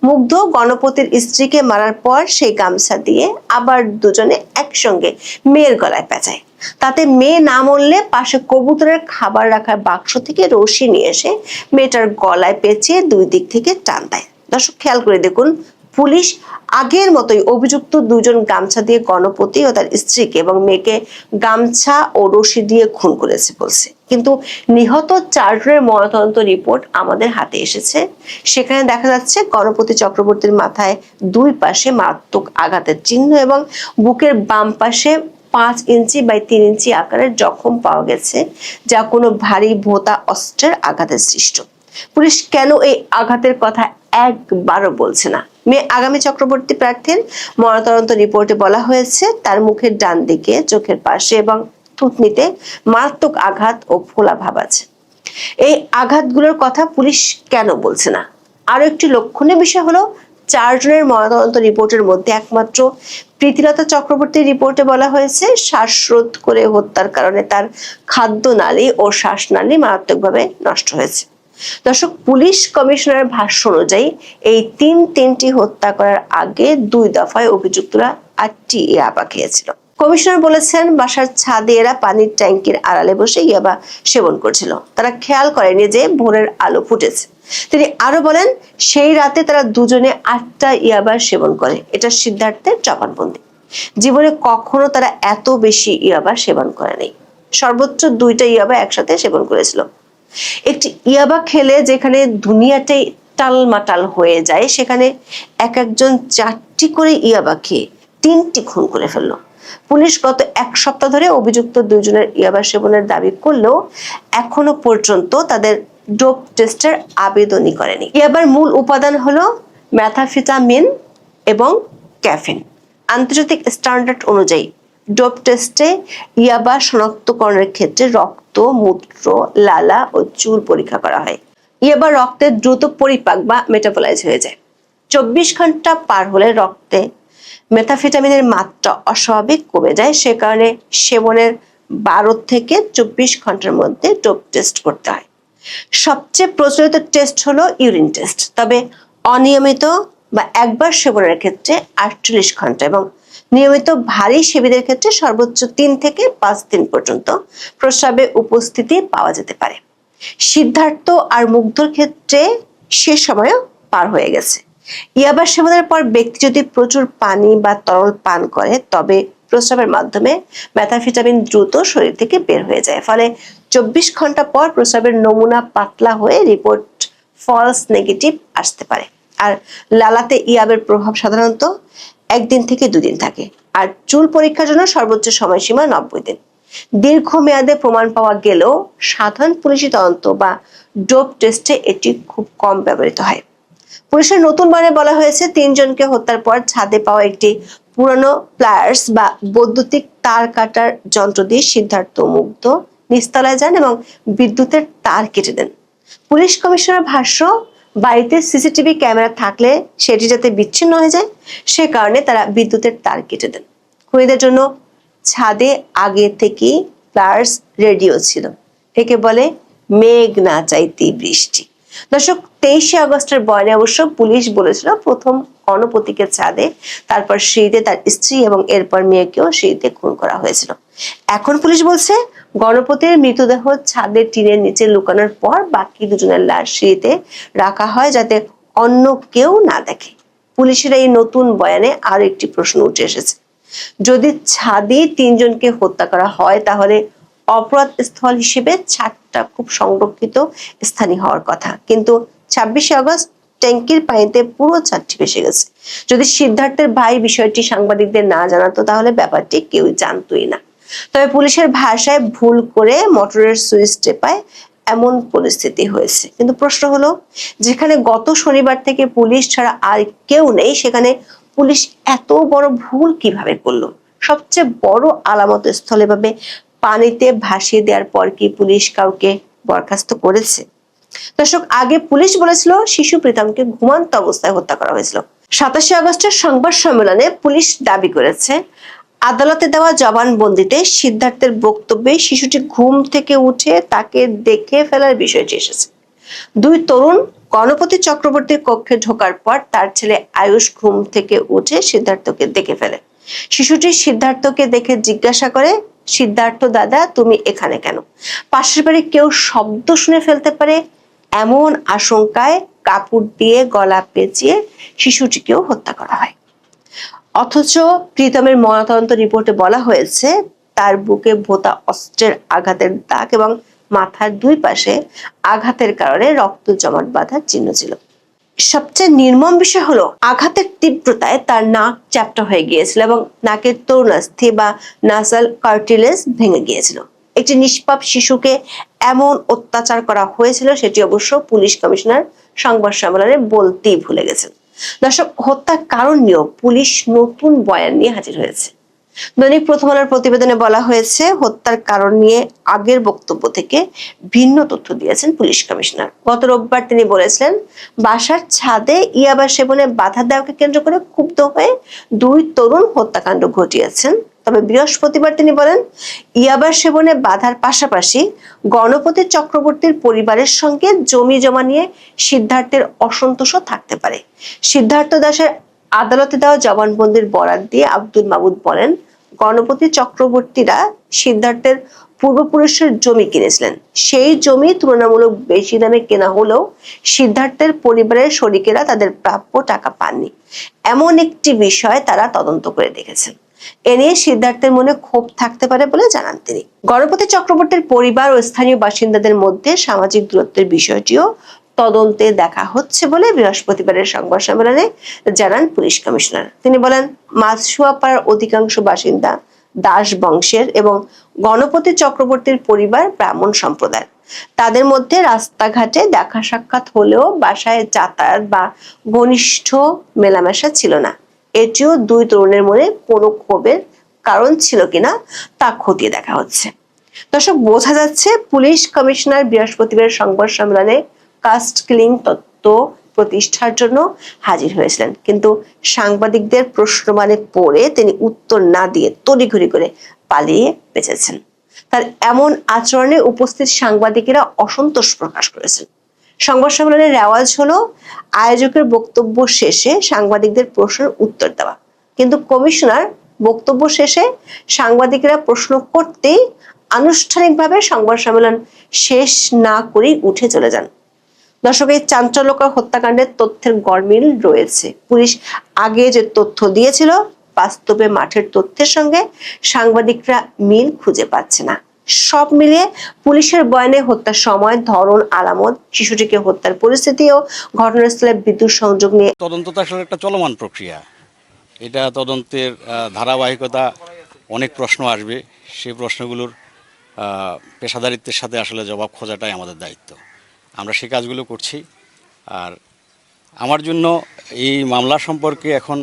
মুগ্ধ গণপতির স্ত্রীকে মারার পর সেই গামছা দিয়ে আবার দুজনে একসঙ্গে মেয়ের গলায় পেঁচায়। তাতে মেয়ে না মরলে পাশে কবুতরের খাবার রাখার বাক্স থেকে রশি নিয়ে এসে মেয়েটার গলায় পেঁচিয়ে দুই দিক থেকে টান দেয়। দর্শক খেয়াল করে দেখুন, পুলিশ আগের মতোই অভিযুক্ত দুজন গামছা দিয়ে গণপতি ও তার স্ত্রীকে এবং মেয়েকে গামছা ও রশি দিয়ে খুন করেছে বলছে, কিন্তু নিহত চারজনের ময়নাতদন্ত রিপোর্ট আমাদের হাতে এসেছে। সেখানে দেখা যাচ্ছে গণপতি চক্রবর্তীর মাথায় দুই পাশে মারাত্মক আঘাতের চিহ্ন এবং বুকের বাম পাশে 5 ইঞ্চি বাই 3 ইঞ্চি আকারের জখম পাওয়া গেছে, যা কোনো ভারী ভোঁতা অস্ত্রের আঘাতের সৃষ্ট। পুলিশ কেন এই আঘাতের কথা একবারও বলছে না। মেয়ে আগামী চক্রবর্তী প্রার্থীর ময়নাতদন্ত রিপোর্টে বলা হয়েছে তার মুখের ডান দিকে, চোখের পাশে এবং থুতনিতে মারাত্মক আঘাত ও ফোলা ভাব আছে। এই আঘাতগুলোর কথা পুলিশ কেন বলছে না? আরো একটি লক্ষণীয় বিষয় হলো, 4 জনের ময়নাতদন্ত রিপোর্টের মধ্যে একমাত্র প্রীতিলতা চক্রবর্তীর রিপোর্টে বলা হয়েছে শ্বাসরোধ করে হত্যার কারণে তার খাদ্যনালী ও শ্বাসনালী মারাত্মকভাবে নষ্ট হয়েছে। দর্শক, পুলিশ কমিশনারের ভাষ্য অনুযায়ী এই তিনটি হত্যা করার আগে 2 দফায় অভিযুক্তরা 8টি ইয়াবা খেয়েছিল। কমিশনার বলেছেন বাসার ছাদে এরা পানির ট্যাঙ্কির আড়ালে বসে ইয়াবা সেবন করছিল, তারা খেয়াল করেনি যে ভোরের আলো ফুটেছে। তিনি আরো বলেন সেই রাতে তারা দুজনে 8টা ইয়াবা সেবন করে। এটা সিদ্ধার্থের জবানবন্দি। জীবনে কখনো তারা এত বেশি ইয়াবা সেবন করেনি। সর্বোচ্চ 2টা ইয়াবা একসাথে সেবন করেছিল। একটি ইয়াবা খেলে যেখানে দুনিয়াটাই টালমাটাল হয়ে যায়, সেখানে একজন 4টি করে ইয়াবা খেয়ে 3টি খুন করে ফেললো। পুলিশ গত 1 সপ্তাহ ধরে অভিযুক্ত 2 জনের ইয়াবা সেবনের দাবি করলেও এখনো পর্যন্ত তাদের ডোপ টেস্টের আবেদনই করেনি। ইয়াবার মূল উপাদান হলো মেথাফেটামিন এবং ক্যাফিন। আন্তর্জাতিক স্ট্যান্ডার্ড অনুযায়ী ডোপ টেস্টে ইয়াবা শনাক্তকরণের ক্ষেত্রে রক্ত, মূত্র, লালা ও চুল পরীক্ষা করা হয়। ইয়াবা রক্তে দ্রুত পরিপাক বা মেটাবলাইজ হয়ে যায়। 24 ঘন্টা পার হলে রক্তে মেথাফেটামিনের মাত্রা অস্বাভাবিক কমে যায়। সে কারণে সেবনের 12 থেকে 24 ঘন্টার মধ্যে ডোপ টেস্ট করতে হয়। সবচেয়ে প্রচলিত টেস্ট হলো ইউরিন টেস্ট, তবে অনিয়মিত বা একবার সেবনের ক্ষেত্রে 48 ঘন্টা এবং নিয়মিত ভারী সেবীদের ক্ষেত্রে সর্বোচ্চ 3 থেকে 5 দিন পর্যন্ত প্রস্রাবে উপস্থিতি পাওয়া যেতে পারে। সিদ্ধার্থ আর মুগ্ধর ক্ষেত্রে সে সময়ও পার হয়ে গেছে। ইয়াবা সেবনের পর ব্যক্তি যদি প্রচুর পানি বা তরল পান করে তবে প্রস্রাবের মাধ্যমে মেথাফেটামিন দ্রুত শরীর থেকে বের হয়ে যায়। ফলে 24 ঘন্টা পর প্রস্রাবের নমুনা পাতলা হয়ে রিপোর্ট ফলস নেগেটিভ আসতে পারে। আর লালাতে ইয়াবের প্রভাব সাধারণত 1 দিন থেকে 2 দিন থাকে। আর চুল পরীক্ষার জন্য সর্বোচ্চ সময়সীমা 90 দিন। দীর্ঘমেয়াদে প্রমাণ পাওয়া গেলেও সাধারণ পুলিশি তদন্ত বা ডোপ টেস্টে এটি খুব কম ব্যবহৃত হয়। পুলিশের নতুন বয়ানে বলা হয়েছে 3 জনকে হত্যার পর ছাদে পাওয়া একটি পুরানো প্লায়ার্স বা বৈদ্যুতিক তার কাটার যন্ত্র দিয়ে সিদ্ধার্থ মুগ্ধ নিচতলায় যান এবং বিদ্যুতের তার কেটে দেন। পুলিশ কমিশনার ভাষ্য, বাড়িতে সিসিটিভি ক্যামেরা থাকলে সেটি যাতে বিচ্ছিন্ন হয়ে যায় সে কারণে তারা বিদ্যুতের তার কেটে দেন। খুনিদের জন্য ছাদে আগে থেকেই প্লায়ার্স রেডিও ছিল। একে বলে মেঘ না চাইতে বৃষ্টি। দর্শক, 23শে আগস্টের বয়ানে অবশ্য পুলিশ বলেছিল প্রথম গণপতিকে ছাদে, তারপর সিঁড়িতে তার স্ত্রী এবং এরপর মেয়েকেও সিঁড়িতে খুন করা হয়েছিল। এখন পুলিশ বলছে গণপতির মৃতদেহ ছাদের টিনের নিচে লুকানোর পর বাকি 2 জনের লাশ সিঁড়িতে রাখা হয় যাতে অন্য কেউ না দেখে। পুলিশের এই নতুন বয়ানে আরো একটি প্রশ্ন উঠে এসেছে। যদি ছাদে 3 জনকে হত্যা করা হয় তাহলে অপরাধ স্থল হিসেবে ছাদটা খুব সংরক্ষিত স্থানীয় হওয়ার কথা, কিন্তু 26শে আগস্ট ট্যাঙ্কির পানিতে পুরো ছাদটি ভেসে গেছে। যদি সিদ্ধার্থের ভাই বিষয়টি সাংবাদিকদের না জানাতো তাহলে ব্যাপারটি কেউ জানতোই না। তবে পুলিশের ভাষায় ভুল করে মোটরের সুইচ টেপায় এমন পরিস্থিতি হয়েছে। কিন্তু প্রশ্ন হলো, যেখানে গত শনিবার থেকে পুলিশ ছাড়া আর কেউ নেই সেখানে পুলিশ এত বড় ভুল কিভাবে করলো? সবচেয়ে বড় আলামত স্থলে ভাবে পানিতে ভাসিয়ে দেওয়ার পর কি পুলিশ কাউকে বরখাস্ত করেছে? দর্শক, আগে পুলিশ বলেছিল শিশু প্রীতমকে ঘুমন্ত অবস্থায় হত্যা করা হয়েছিল, 27 আগস্টের সংবাদ সম্মেলনে পুলিশ দাবি করেছে, আদালতে দেওয়া জবানবন্দিতে সিদ্ধার্থের বক্তব্যে শিশুটি ঘুম থেকে উঠে তাকে দেখে ফেলার বিষয়টি এসেছে। দুই তরুণ গণপতি চক্রবর্তীর কক্ষে ঢোকার পর তার ছেলে আয়ুষ ঘুম থেকে উঠে সিদ্ধার্থকে দেখে ফেলে। শিশুটি সিদ্ধার্থকে দেখে জিজ্ঞাসা করে, সিদ্ধার্থ দাদা, তুমি এখানে কেন? পাশের বাড়ি কেউ শব্দ শুনে ফেলতে পারে এমন আশঙ্কায় কাপড় দিয়ে গলা পেঁচিয়ে শিশুটিকেও হত্যা করা হয়। অথচ প্রীতমের ময়নাতদন্ত রিপোর্টে বলা হয়েছে তার বুকে ভোঁতা অস্ত্রের আঘাতের দাগ এবং মাথার দুই পাশে আঘাতের কারণে রক্ত জমাট বাঁধার চিহ্ন ছিল। সবচেয়ে নির্মম বিষয় হলো আঘাতের তীব্রতায় তার নাক চ্যাপ্টা হয়ে গিয়েছিল এবং নাকের তরুণাস্থি বা নাসাল কার্টিলেজ ভেঙে গিয়েছিল। একটি নিষ্পাপ শিশুকে এমন অত্যাচার করা হয়েছিল সেটি অবশ্য পুলিশ কমিশনার সংবাদ সম্মেলনে বলতেই ভুলে গেছেন। দর্শক, হত্যার কারণ নিয়েও পুলিশ নতুন বয়ান নিয়ে হাজির হয়েছে। দৈনিক প্রথম আলোর প্রতিবেদনে বলা হয়েছে, হত্যার কারণ নিয়ে আগের বক্তব্য থেকে ভিন্ন তথ্য দিয়েছেন পুলিশ কমিশনার। গত রোববার তিনি বলেছিলেন, বাসার ছাদে ইয়াবা সেবনে বাধা দেওয়াকে কেন্দ্র করে ক্ষুব্ধ হয়ে দুই তরুণ হত্যাকাণ্ড ঘটিয়েছেন। তবে বৃহস্পতিবার তিনি বলেন, ইয়াবা সেবনে বাধার পাশাপাশি গণপতি চক্রবর্তীর পরিবারের সঙ্গে জমি জমা নিয়ে সিদ্ধার্থের অসন্তোষও থাকতে পারে। সিদ্ধার্থ দাসের আদালতে দেওয়া জবানবন্দির বরাত দিয়ে আব্দুল মাবুদ বলেন, গণপতি চক্রবর্তীরা সিদ্ধার্থের পূর্বপুরুষের জমি কিনেছিলেন। সেই জমি তুলনামূলক বেশি দামে কেনা হলেও সিদ্ধার্থের পরিবারের শরিকেরা তাদের প্রাপ্য টাকা পাননি। এমন একটি বিষয় তারা তদন্ত করে দেখেছেন। এ নিয়ে সিদ্ধার্থের মনে ক্ষোভ থাকতে পারে বলে জানান তিনি। গণপতি চক্রবর্তীর পরিবার ও স্থানীয় বাসিন্দাদের মধ্যে সামাজিক দূরত্বের বিষয়টিও তদন্তে দেখা হচ্ছে বলে বৃহস্পতিবারের সংবাদ সম্মেলনে জানান পুলিশ কমিশনার। তিনি বলেন, মাছুয়াপাড়ার অধিকাংশ বাসিন্দা দাস বংশের এবং গণপতি চক্রবর্তীর পরিবার ব্রাহ্মণ সম্প্রদায়ের। তাদের মধ্যে রাস্তাঘাটে দেখা সাক্ষাৎ হলেও বাসায় যাতায়াত বা ঘনিষ্ঠ মেলামেশা ছিল না। এটিও দুই তরুণের মনে কোনো ক্ষোভের কারণ ছিল কিনা তা খতিয়ে দেখা হচ্ছে। দর্শক, বোঝা যাচ্ছে পুলিশ কমিশনার বৃহস্পতিবার সংবাদ সম্মেলনে কাস্ট কিলিং তত্ত্ব প্রতিষ্ঠার জন্য হাজির হয়েছিলেন, কিন্তু সাংবাদিকদের প্রশ্নমানে পড়ে তিনি উত্তর না দিয়ে তড়িঘড়ি করে পালিয়ে বেঁচেছেন। তার এমন আচরণে উপস্থিত সাংবাদিকেরা অসন্তোষ প্রকাশ করেছেন। সংবাদ সম্মেলনের রেওয়াজ হলো আয়োজকের বক্তব্য শেষে সাংবাদিকদের প্রশ্নের উত্তর দেওয়া, কিন্তু কমিশনার বক্তব্য শেষে সাংবাদিকেরা প্রশ্ন করতেই আনুষ্ঠানিকভাবে সংবাদ সম্মেলন শেষ না করেই উঠে চলে যান। দর্শক, এই চাঞ্চল্যকর হত্যাকাণ্ডের তথ্যের গরমিল রয়েছে। পুলিশ আগে যে তথ্য দিয়েছিল বাস্তবে মাঠের তথ্যের সঙ্গে সাংবাদিকরা মিল খুঁজে পাচ্ছে না। সব মিলিয়ে পুলিশের বয়ানে হত্যার সময়, ধরন, আলামত, শিশুটিকে হত্যার পরিস্থিতি ও ঘটনাস্থলে বিদ্যুৎ সংযোগ নিয়ে তদন্ত তো আসলে একটা চলমান প্রক্রিয়া। এটা তদন্তের ধারাবাহিকতা, অনেক প্রশ্ন আসবে। সেই প্রশ্নগুলোর পেশাদারিত্বের সাথে আসলে জবাব খোঁজাটাই আমাদের দায়িত্ব। আমরা সেই কাজগুলো করছি। আর আমার জন্য এই মামলা সম্পর্কে এখন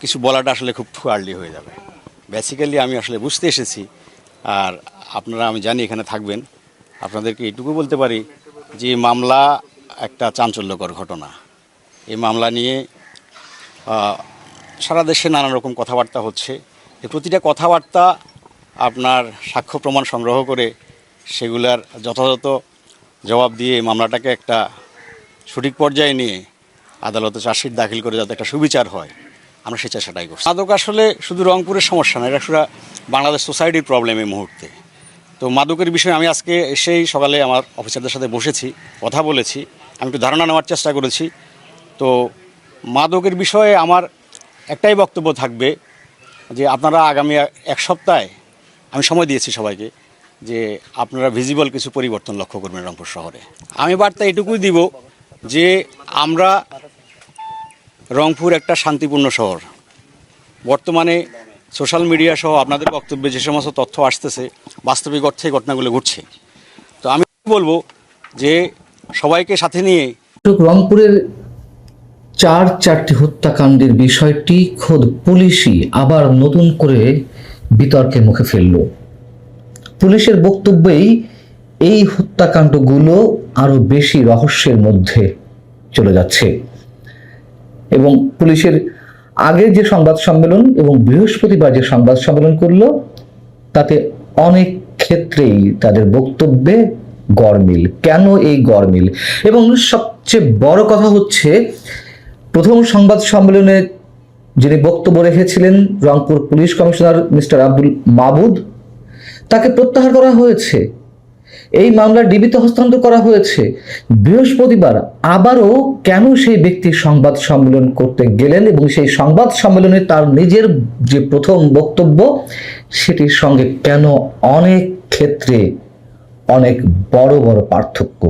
কিছু বলাটা আসলে খুব টু আর্লি হয়ে যাবে। বেসিক্যালি আমি আসলে বুঝতে এসেছি, আর আপনারা, আমি জানি এখানে থাকবেন, আপনাদেরকে এইটুকু বলতে পারি যে মামলা একটা চাঞ্চল্যকর ঘটনা। এই মামলা নিয়ে সারা দেশে নানান রকম কথাবার্তা হচ্ছে। এই প্রতিটা কথাবার্তা আপনার সাক্ষ্য প্রমাণ সংগ্রহ করে সেগুলার যথাযথ জবাব দিয়ে মামলাটাকে একটা সঠিক পর্যায়ে নিয়ে আদালতে চার্জশিট দাখিল করে যাতে একটা সুবিচার হয়, আমরা সেই চেষ্টাটাই করছি। মাদক আসলে শুধু রংপুরের সমস্যা না, এটা আসলে বাংলাদেশ সোসাইটির প্রবলেম এই মুহূর্তে। তো মাদকের বিষয়ে আমি আজকে এসেই সকালে আমার অফিসারদের সাথে বসেছি, কথা বলেছি, আমি একটু ধারণা নেওয়ার চেষ্টা করেছি। তো মাদকের বিষয়ে আমার একটাই বক্তব্য থাকবে যে আপনারা আগামী এক সপ্তাহে, আমি সময় দিয়েছি সবাইকে, যে আপনারা ভিজিবল কিছু পরিবর্তন লক্ষ্য করবেন রংপুর শহরে। আমি বার্তা এটুকুই দিব যে আমরা রংপুর একটা শান্তিপূর্ণ শহর। বর্তমানে সোশ্যাল মিডিয়া সহ আপনাদের বক্তব্যে যে সমস্ত তথ্য আসতেছে, বাস্তবিক অর্থে ঘটনাগুলো ঘটছে। তো আমি বলবো যে সবাইকে সাথে নিয়ে রংপুরের চারটি হত্যাকাণ্ডের বিষয়টি খোদ পুলিশই আবার নতুন করে বিতর্কের মুখে ফেলল। পুলিশের বক্তব্যেই এই হত্যাকাণ্ডগুলো আরো বেশি রহস্যের মধ্যে চলে যাচ্ছে। এবং পুলিশের আগে যে সংবাদ সম্মেলন এবং বৃহস্পতিবার যে সংবাদ সম্মেলন করলো তাতে অনেক ক্ষেত্রেই তাদের বক্তব্যে গরমিল। কেন এই গরমিল? এবং সবচেয়ে বড় কথা হচ্ছে, প্রথম সংবাদ সম্মেলনে যিনি বক্তব্য রেখেছিলেন Rangpur police commissioner mister Abdul মাবুদ, তাকে প্রত্যাহার করা হয়েছে, এই মামলা ডিবিতে হস্তান্তর করা হয়েছে। বৃহস্পতিবার আবারও কেন সেই ব্যক্তি সংবাদ সম্মেলন করতে গেলেন এবং সেই সংবাদ সম্মেলনে তার নিজের যে প্রথম বক্তব্য সেটির সঙ্গে কেন অনেক ক্ষেত্রে অনেক বড় বড় পার্থক্য?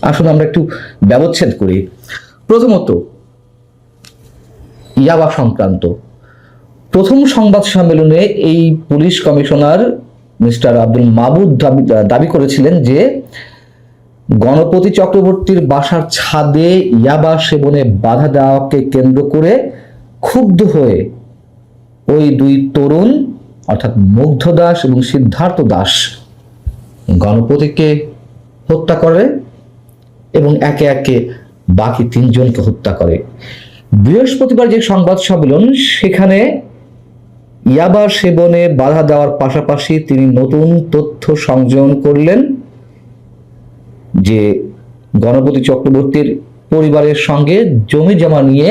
আসলে আমরা একটু ব্যবচ্ছেদ করি। প্রথমত, ইয়াবা সংক্রান্ত প্রথম সংবাদ সম্মেলনে এই পুলিশ কমিশনার মিস্টার আব্দুল মাবুদ দাবি করেছিলেন যে গণপতি চক্রবর্তীর বাসার ছাদে ইয়াবা সেবনে বাধা দেওয়াকে কেন্দ্র করে ক্ষুব্ধ হয়ে ওই দুই তরুণ অর্থাৎ মুগ্ধ দাস এবং সিদ্ধার্থ দাস গণপতিকে হত্যা করে এবং একে একে বাকি তিনজনকে হত্যা করে। বৃহস্পতিবার যে সংবাদ সম্মেলন, সেখানে ইয়াবা সেবনে বাধা দেওয়ার পাশাপাশি তিনি নতুন তথ্য সংযোজন করলেন যে গণপতি চক্রবর্তীর পরিবারের সঙ্গে জমি জমা নিয়ে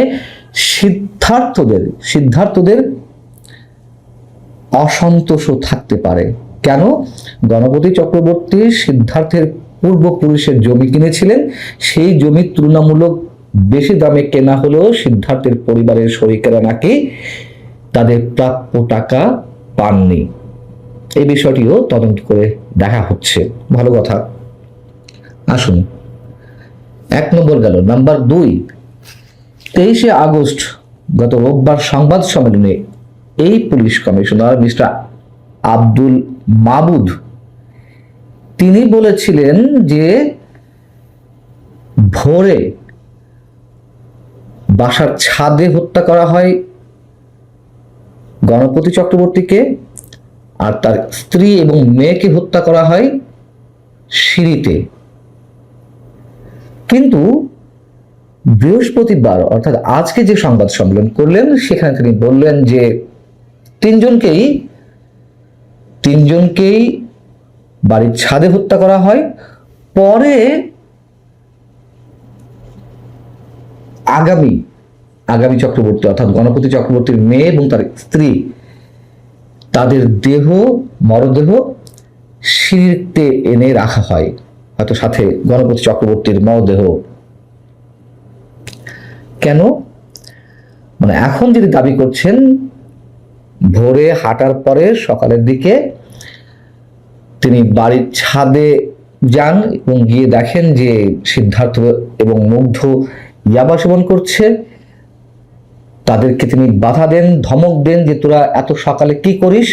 সিদ্ধার্থদের অসন্তোষও থাকতে পারে। কেন? গণপতি চক্রবর্তী সিদ্ধার্থের পূর্বপুরুষের জমি কিনেছিলেন, সেই জমি তুলনামূলক বেশি দামে কেনা হলেও সিদ্ধার্থের পরিবারের শরিকেরা নাকি তাদের প্রাপ্য টাকা পাননি। এই বিষয়টিও তদন্ত করে দেখা হচ্ছে। ভালো কথা। আসুন, 1 নম্বর গেল। নাম্বার 2, 23শে আগস্ট গত রোববার সংবাদ সম্মেলনে এই পুলিশ কমিশনার মিস্টার আব্দুল মাবুদ তিনি বলেছিলেন যে ভোরে বাসার ছাদে হত্যা করা হয় গণপতি চক্রবর্তীকে, আর তার স্ত্রী এবং মেয়েকে হত্যা করা হয় সিঁড়িতে। কিন্তু বৃহস্পতিবার অর্থাৎ আজকে যে সংবাদ সম্মেলন করলেন সেখানে তিনি বললেন যে তিনজনকেই বাড়ির ছাদে হত্যা করা হয়। পরে আগামী চক্রবর্তী অর্থাৎ গণপতি চক্রবর্তীর মেয়ে এবং তার স্ত্রী তাদের মরদেহ সিঁড়িতে এনে রাখা হয়, হয়তো সাথে গণপতি চক্রবর্তীর মরদেহ। কেন? মানে এখন যদি দাবি করছেন ভোরে হাঁটার পরে সকালের দিকে তিনি বাড়ির ছাদে যান এবং গিয়ে দেখেন যে সিদ্ধার্থ এবং মুগ্ধ ইয়াবা সেবন করছে, তাদেরকে তিনি বাধা দেন, ধমক দেন যে তোরা এত সকালে কি করিস।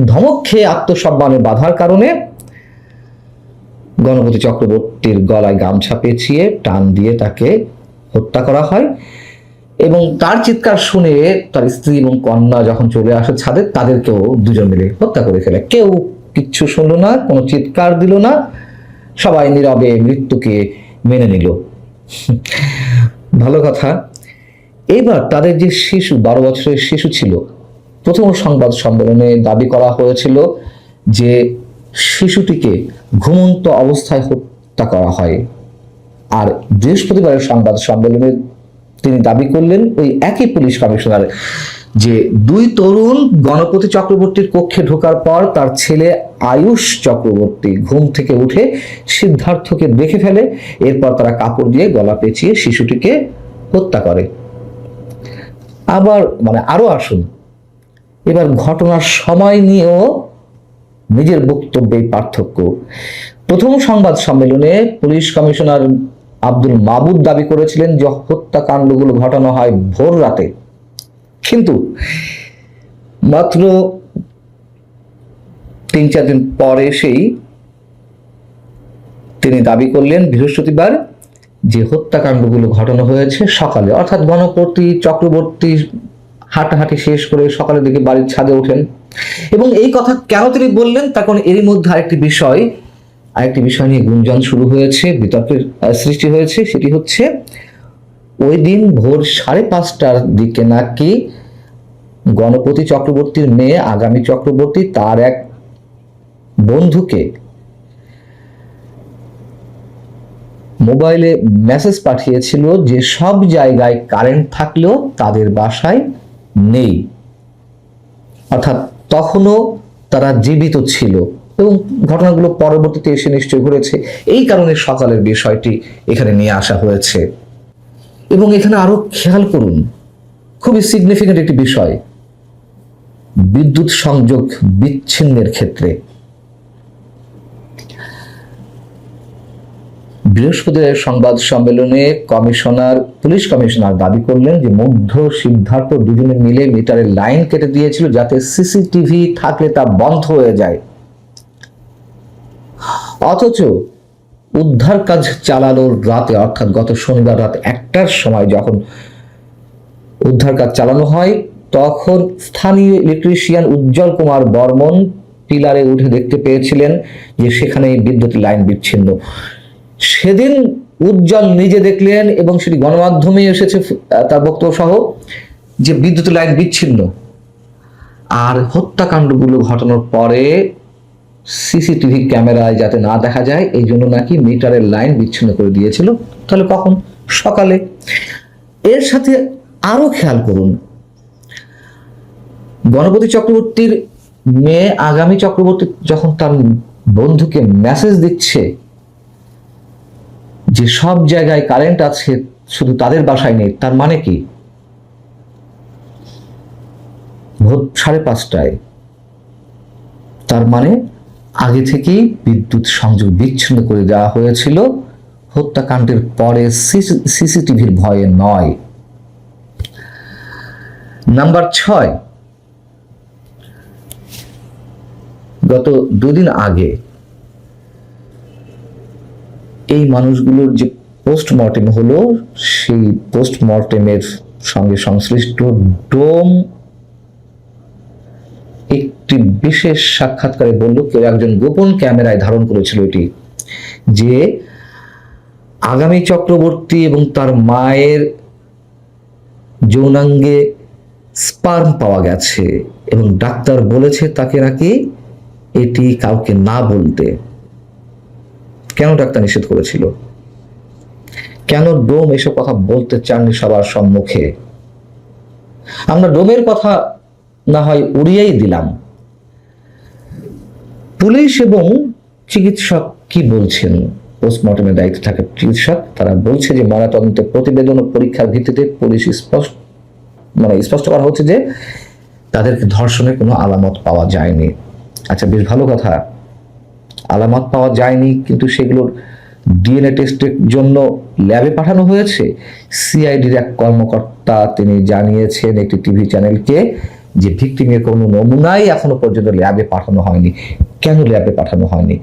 ধমক খেয়ে আত্মসম্মানে বাধার কারণে গণপতি চক্রবর্তীর গলায় গামছা পেঁচিয়ে টান দিয়ে তাকে হত্যা করা হয়। এবং তার চিৎকার শুনে তার স্ত্রী এবং কন্যা যখন চলে আসে ছাদে, তাদেরকেও দুজন মিলে হত্যা করে ফেলে। কেউ কিচ্ছু শুনলো না, কোনো চিৎকার দিল না, সবাই নীরবে মৃত্যুকে মেনে নিল। ভালো কথা। এবার তাদের যে শিশু 12 বছরের শিশু ছিল, প্রথম সংবাদ সম্মেলনে দাবি করা হয়েছিল যে শিশুটিকে ঘুমন্ত অবস্থায় হত্যা করা হয়। আর বৃহস্পতিবারের সংবাদ সম্মেলনে তিনি দাবি করলেন ওই একই পুলিশ কমিশনার যে দুই তরুণ গণপতি চক্রবর্তীর কক্ষে ঢোকার পর তার ছেলে আয়ুষ চক্রবর্তী ঘুম থেকে উঠে সিদ্ধার্থকে দেখে ফেলে, এরপর তারা কাপড় দিয়ে গলা পেঁচিয়ে শিশুটিকে হত্যা করে। আবার আরো আসুন, এবার ঘটনার সময় নিয়েও নিজের বক্তব্যে পার্থক্য। প্রথম সংবাদ সম্মেলনে পুলিশ কমিশনার আব্দুল মাবুদ দাবি করেছিলেন যে হত্যাকাণ্ডগুলো ঘটানো হয় ভোর রাতে, কিন্তু মাত্র 3-4 দিন পরে এসেই তিনি দাবি করলেন বৃহস্পতিবার যে হত্যাকাণ্ডগুলো ঘটানো হয়েছে সকালে, অর্থাৎ গণপতি চক্রবর্তী হাঁটাহাঁটি শেষ করে সকালের দিকে বাড়ির ছাদে ওঠেন। এবং এই কথা কেন তিনি বললেন, তার কারণ এরই মধ্যে আরেকটি বিষয় নিয়ে গুঞ্জন শুরু হয়েছে, বিতর্কের সৃষ্টি হয়েছে। সেটি হচ্ছে ওই দিন ভোর 5:30টার দিকে নাকি গণপতি চক্রবর্তীর মেয়ে আগামী চক্রবর্তী তার এক বন্ধুকে মোবাইলে মেসেজ পাঠিয়েছিল যে সব জায়গায় কারেন্ট থাকলেও তাদের বাসায় নেই, অর্থাৎ তখনও তারা জীবিত ছিল। এবং ঘটনাগুলো পরবর্তীতে এসে নিশ্চয় ঘটেছে, এই কারণে সকালের বিষয়টি এখানে নিয়ে আসা হয়েছে। এবং এখানে আরো খেয়াল করুন, খুবই সিগনিফিক্যান্ট একটি বিষয়, বিদ্যুৎ সংযোগ বিচ্ছিন্নের ক্ষেত্রে বৃহস্পতিবার সংবাদ সম্মেলনে পুলিশ কমিশনার দাবি করলেন যে মুগ্ধ সিদ্ধার্থ দুজনে মিলে মিটারের লাইন কেটে দিয়েছিল যাতে সিসিটিভি থাকলে তা বন্ধ হয়ে যায়। অথচ উদ্ধার কাজ চালানোর রাতে, অর্থাৎ গত শনিবার রাত 1টার সময় যখন উদ্ধার কাজ চালানো হয়, তখন স্থানীয় ইলেকট্রিশিয়ান উজ্জ্বল কুমার বর্মন পিলারে উঠে দেখতে পেয়েছিলেন যে সেখানে বিদ্যুৎ লাইন বিচ্ছিন্ন। সেদিন উজ্জ্বল নিজে দেখলেন এবং সেটি গণমাধ্যমে এসেছে তার বক্তব্য সহ যে বিদ্যুৎ লাইন বিচ্ছিন্ন। আর হত্যাকাণ্ডগুলো ঘটানোর পরে সিসিটিভি ক্যামেরায় যাতে না দেখা যায় এই জন্য নাকি মিটারের লাইন বিচ্ছিন্ন করে দিয়েছিল। তাহলে কখন? সকালে। এর সাথে আরো খেয়াল করুন, গণপতি চক্রবর্তীর মেয়ে আগামী চক্রবর্তী যখন তার বন্ধুকে মেসেজ দিচ্ছে যে সব জায়গায় কারেন্ট আছে শুধু তাদের বাসায় নেই, তার মানে কি? ভোর 5:30টায়, তার মানে আগে থেকেই বিদ্যুৎ সংযোগ বিচ্ছিন্ন করে দেওয়া হয়েছিল, হত্যাকাণ্ডের পরে সিসিটিভির ভয়ে নয়। নাম্বার 6, গত 2 দিন আগে এই মানুষগুলোর যে পোস্টমর্টেম হলো, সেই পোস্টমর্টেমের সঙ্গে সংশ্লিষ্ট ডোম একটি বিশেষ সাক্ষাৎকারে বলল, কেউ একজন গোপন ক্যামেরায় ধারণ করেছিল এটি, যে আগামী চক্রবর্তী এবং তার মায়ের যৌনাঙ্গে স্পার্ম পাওয়া গেছে এবং ডাক্তার বলেছে তাকে নাকি এটি কাউকে না বলতে। কেন ডাক্তার নিষেধ করেছিল? কেন ডোম এসব কথা বলতে চাননি সবার সম্মুখে? আমরা ডোমের কথা না হয় উড়িয়েই দিলাম। পুলিশ এবং চিকিৎসক কি বলছেন? পোস্টমর্টমের দায়িত্বে থাকা চিকিৎসক তারা বলছে যে ময়নাতদন্তের প্রতিবেদন ও পরীক্ষার ভিত্তিতে পুলিশ স্পষ্ট করা হচ্ছে যে তাদেরকে ধর্ষণের কোনো আলামত পাওয়া যায়নি। আচ্ছা, বেশ ভালো কথা, আলামত পাওয়া যায়নি, কিন্তু সেগুলোর ডিএনএ টেস্টের জন্য ল্যাবে পাঠানো হয়েছে। সিআইডির এক কর্মকর্তা তিনি জানিয়েছেন একটি টিভি চ্যানেলকে যে ভিকটিমের কোনো নমুনাই এখনো পর্যন্ত ল্যাবে পাঠানো হয়নি। কেন ল্যাবে পাঠানো হয়নি?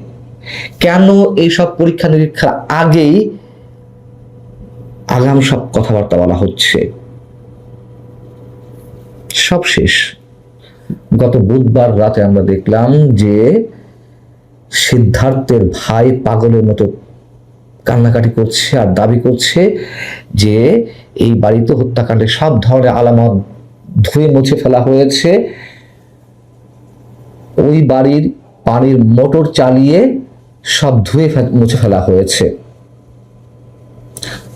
কেন এইসব পরীক্ষা নিরীক্ষার আগেই আগাম সব কথাবার্তা বলা হচ্ছে? সব শেষ। গত বুধবার রাতে আমরা দেখলাম যে সিদ্ধার্থের ভাই পাগলের মতো কান্নাকাটি করছে আর দাবি করছে যে এই বাড়িতে হত্যাকাণ্ডে সব ধরনের আলামত ধুয়ে মুছে ফেলা হয়েছে। ওই বাড়ির পানির মোটর চালিয়ে সব ধুয়ে মুছে ফেলা হয়েছে।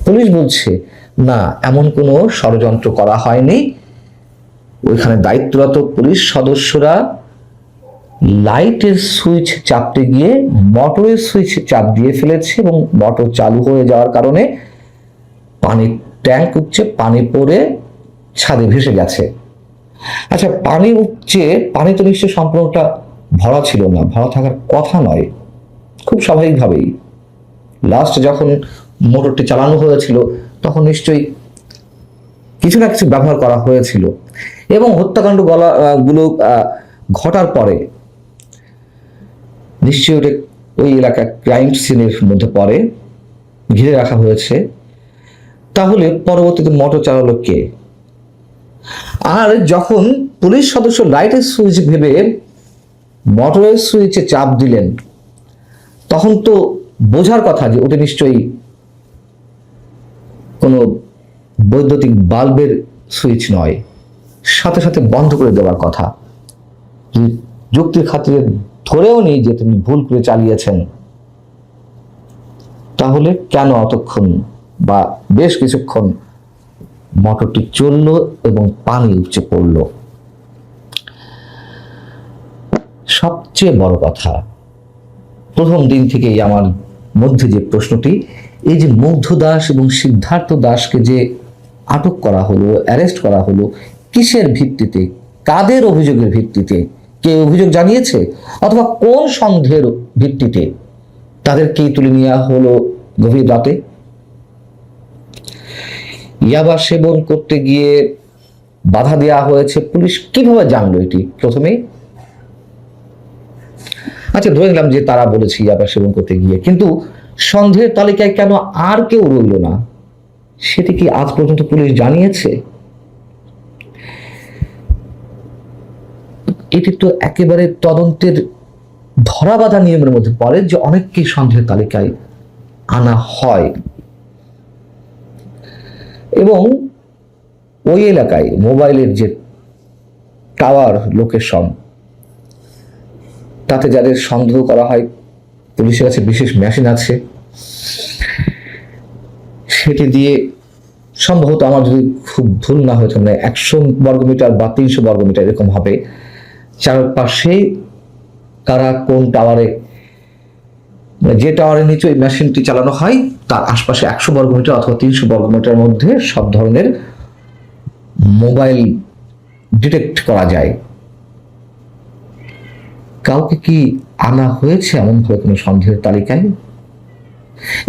পুলিশ বলছে না, এমন কোনো ষড়যন্ত্র করা হয়নি। ওইখানে দায়িত্বরত পুলিশ সদস্যরা লাইটের সুইচ চাপতে গিয়ে মোটরের সুইচ চাপ দিয়ে ফেলেছে এবং মোটর চালু হয়ে যাওয়ার কারণে পানির ট্যাঙ্ক উপচে পানি পড়ে ছাদে ভেসে গেছে। আচ্ছা, পানি উপচে, পানি তো নিশ্চয়ই সম্পূর্ণটা ভরা ছিল না, ভরা থাকার কথা নয়। খুব স্বাভাবিকভাবেই লাস্ট যখন মোটরটি চালানো হয়েছিল তখন নিশ্চয়ই কিছু না কিছু ব্যবহার করা হয়েছিল। এবং হত্যাকাণ্ড গুলো ঘটার পরে নিশ্চয়ই ওই এলাকা ক্রাইম সিনের মধ্যে পড়ে, ঘিরে রাখা হয়েছে। তাহলে পরবর্তীতে মোটর চালালো কে? আর যখন পুলিশ সদস্য লাইটের সুইচ ভেবে মোটরের সুইচে চাপ দিলেন, তখন তো বোঝার কথা যে ওটা নিশ্চয়ই কোনো বৈদ্যুতিক বাল্বের সুইচ নয়, সাথে সাথে বন্ধ করে দেওয়ার কথা। যুক্তির খাতিরে ধরেও নেই যে তিনি ভুল করে চালিয়েছেন, তাহলে কেন অতক্ষণ বা বেশ কিছুক্ষণ মোটরটি চলল এবং পানি উপচে পড়ল? সবচেয়ে বড় কথা, প্রথম দিন থেকেই আমার মধ্যে যে প্রশ্নটি, এই যে মুগ্ধ দাস এবং সিদ্ধার্থ দাসকে যে আটক করা হলো, অ্যারেস্ট করা হলো, কিসের ভিত্তিতে, কাদের অভিযোগের ভিত্তিতে, কে অভিযোগ জানিয়েছে অথবা কোন সন্দেহের ভিত্তিতে তাদেরকেই তুলে নেওয়া হলো গভীর রাতে? ইয়াবা সেবন করতে গিয়ে বাধা দেওয়া হয়েছে, পুলিশ কিভাবে জানলো এটি? প্রথমে আচ্ছা ধরে নিলাম যে তারা বলেছে ইয়াবা সেবন করতে গিয়ে, কিন্তু সন্দেহের তালিকায় কেন আর কেউ রইল না, সেটি কি আজ পর্যন্ত পুলিশ জানিয়েছে? এটি তো একেবারে তদন্তের ধরাবাঁধা নিয়মের মধ্যে পড়ে যে অনেককে সন্দেহের তালিকায় আনা হয়। এবং ওই এলাকায় মোবাইলের যে টাওয়ার লোকেশন, তাতে যাদের সন্দেহ করা হয়, পুলিশের কাছে বিশেষ মেশিন আছে, সেটি দিয়ে সম্ভবত, আমার যদি খুব ভুল না হয়ে থাকে, 100 বর্গমিটার বা 300 বর্গমিটার এরকম হবে, চারপাশে কারা কোন টাওয়ারে, যে টাওয়ারের নিচে ওই মেশিনটি চালানো হয় তার আশপাশে 100 বর্গমিটার অথবা 300 বর্গমিটারের মধ্যে সব ধরনের মোবাইল ডিটেক্ট করা যায়। কাউকে কি আনা হয়েছে এমনভাবে কোনো সন্দেহের তালিকায়?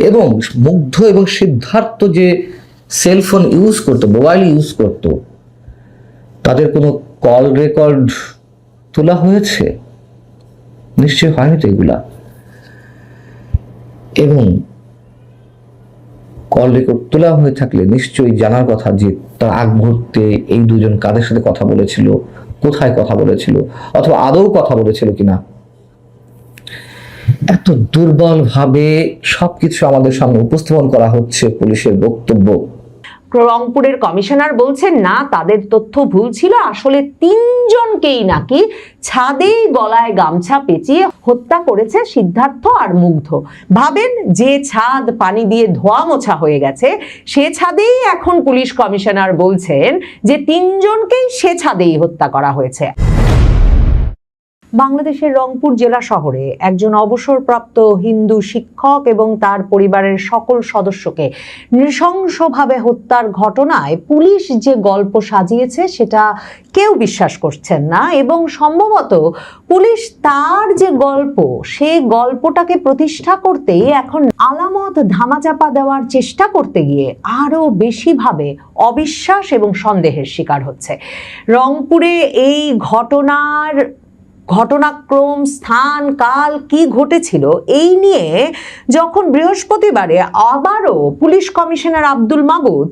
এবং মুগ্ধ এবং সিদ্ধার্থ যে সেলফোন ইউজ করতো, মোবাইল ইউজ করতো, তাদের কোনো কল রেকর্ড তোলা হয়েছে? নিশ্চয় হয়নি তো এগুলা। এবং কল রেকর্ড তোলা হয়ে থাকলে নিশ্চয়ই জানার কথা যে তার আগ মুহূর্তে এই দুজন কাদের সাথে কথা বলেছিল, কোথায় কথা বলেছিল, অথবা আদৌ কথা বলেছিল কিনা। এত দুর্বল ভাবে সবকিছু আমাদের সামনে উপস্থাপন করা হচ্ছে পুলিশের বক্তব্য। রংপুরের কমিশনার বলছেন না, তাদের তথ্য ভুল ছিল, আসলে 3 জনকেই নাকি ছাদেই গলায় গামছা পেঁচিয়ে হত্যা করেছে সিদ্ধার্থ আর মুগ্ধ। ভাবেন, যে ছাদ পানি দিয়ে ধোয়া মোছা হয়ে গেছে, সে ছাদেই এখন পুলিশ কমিশনার বলছেন যে 3 জনকেই সে ছাদেই হত্যা করা হয়েছে। বাংলাদেশের রংপুর জেলা শহরে একজন অবসরপ্রাপ্ত হিন্দু শিক্ষক এবং তার পরিবারের সকল সদস্যকে নৃশংসভাবে হত্যার ঘটনায় পুলিশ যে গল্প সাজিয়েছে সেটা কেউ বিশ্বাস করছেন না, এবং সম্ভবত পুলিশ তার যে গল্প, সেই গল্পটাকে প্রতিষ্ঠা করতেই এখন আলামত ধামাচাপা দেওয়ার চেষ্টা করতে গিয়ে আরো বেশিভাবে অবিশ্বাস এবং সন্দেহের শিকার হচ্ছে। রংপুরে এই ঘটনাক্রম, স্থান, কাল কি ঘটেছিল এই নিয়ে যখন বৃহস্পতিবারে আবারও পুলিশ কমিশনার আব্দুল মাবুদ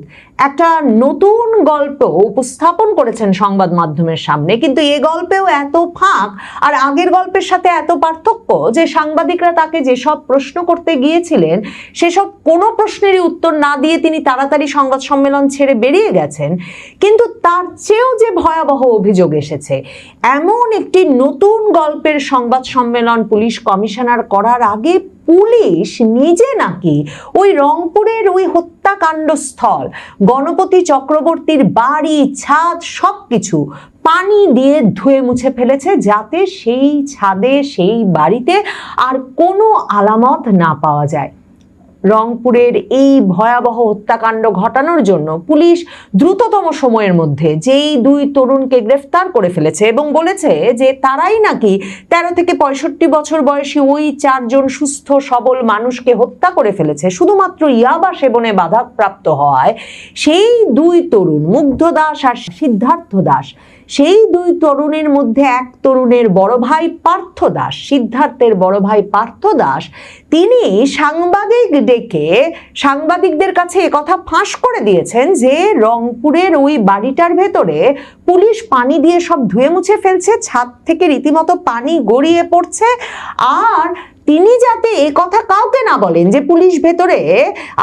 একটা নতুন গল্প উপস্থাপন করেছেন সংবাদ মাধ্যমের সামনে, কিন্তু এই গল্পেও এত ফাঁক আর আগের গল্পের সাথে এত পার্থক্য যে সাংবাদিকরা তাকে যেসব প্রশ্ন করতে গিয়েছিলেন সেসব কোনো প্রশ্নেরই উত্তর না দিয়ে তিনি তাড়াতাড়ি সংবাদ সম্মেলন ছেড়ে বেরিয়ে গেছেন। কিন্তু তার চেয়েও যে ভয়াবহ অভিযোগ এসেছে, এমন একটি নতুন গল্পের সংবাদ সম্মেলন পুলিশ কমিশনার করার আগে পুলিশ নিজে নাকি ওই রংপুরের ওই হত্যাকাণ্ডস্থল, গণপতি চক্রবর্তীর বাড়ি, ছাদ সবকিছু পানি দিয়ে ধুয়ে মুছে ফেলেছে, যাতে সেই ছাদে, সেই বাড়িতে আর কোনো আলামত না পাওয়া যায়। রংপুরের এই ভয়াবহ হত্যাকাণ্ড ঘটানোর জন্য পুলিশ দ্রুততম সময়ের মধ্যে যেই 2 তরুণকে গ্রেফতার করে ফেলেছে এবং বলেছে যে তারাই নাকি 13 থেকে 65 বছর বয়সী ওই 4 জন সুস্থ সবল মানুষকে হত্যা করে ফেলেছে শুধুমাত্র ইয়াবা সেবনে বাধাপ্রাপ্ত হওয়ায়। সেই 2 তরুণ, মুগ্ধ দাস আর সিদ্ধার্থ দাস, সেই 2 তরুণের মধ্যে এক তরুণের বড় ভাই পার্থ দাস, সিদ্ধার্থের বড় ভাই পার্থ দাস, তিনি সাংবাদিকদের কাছে একথা ফাঁস করে দিয়েছেন যে রংপুরের ওই বাড়িটার ভেতরে পুলিশ পানি দিয়ে সব ধুয়ে মুছে ফেলছে, ছাদ থেকে রীতিমতো পানি গড়িয়ে পড়ছে, আর তিনি যাতে এ কথা কাউকে না বলেন যে পুলিশ ভেতরে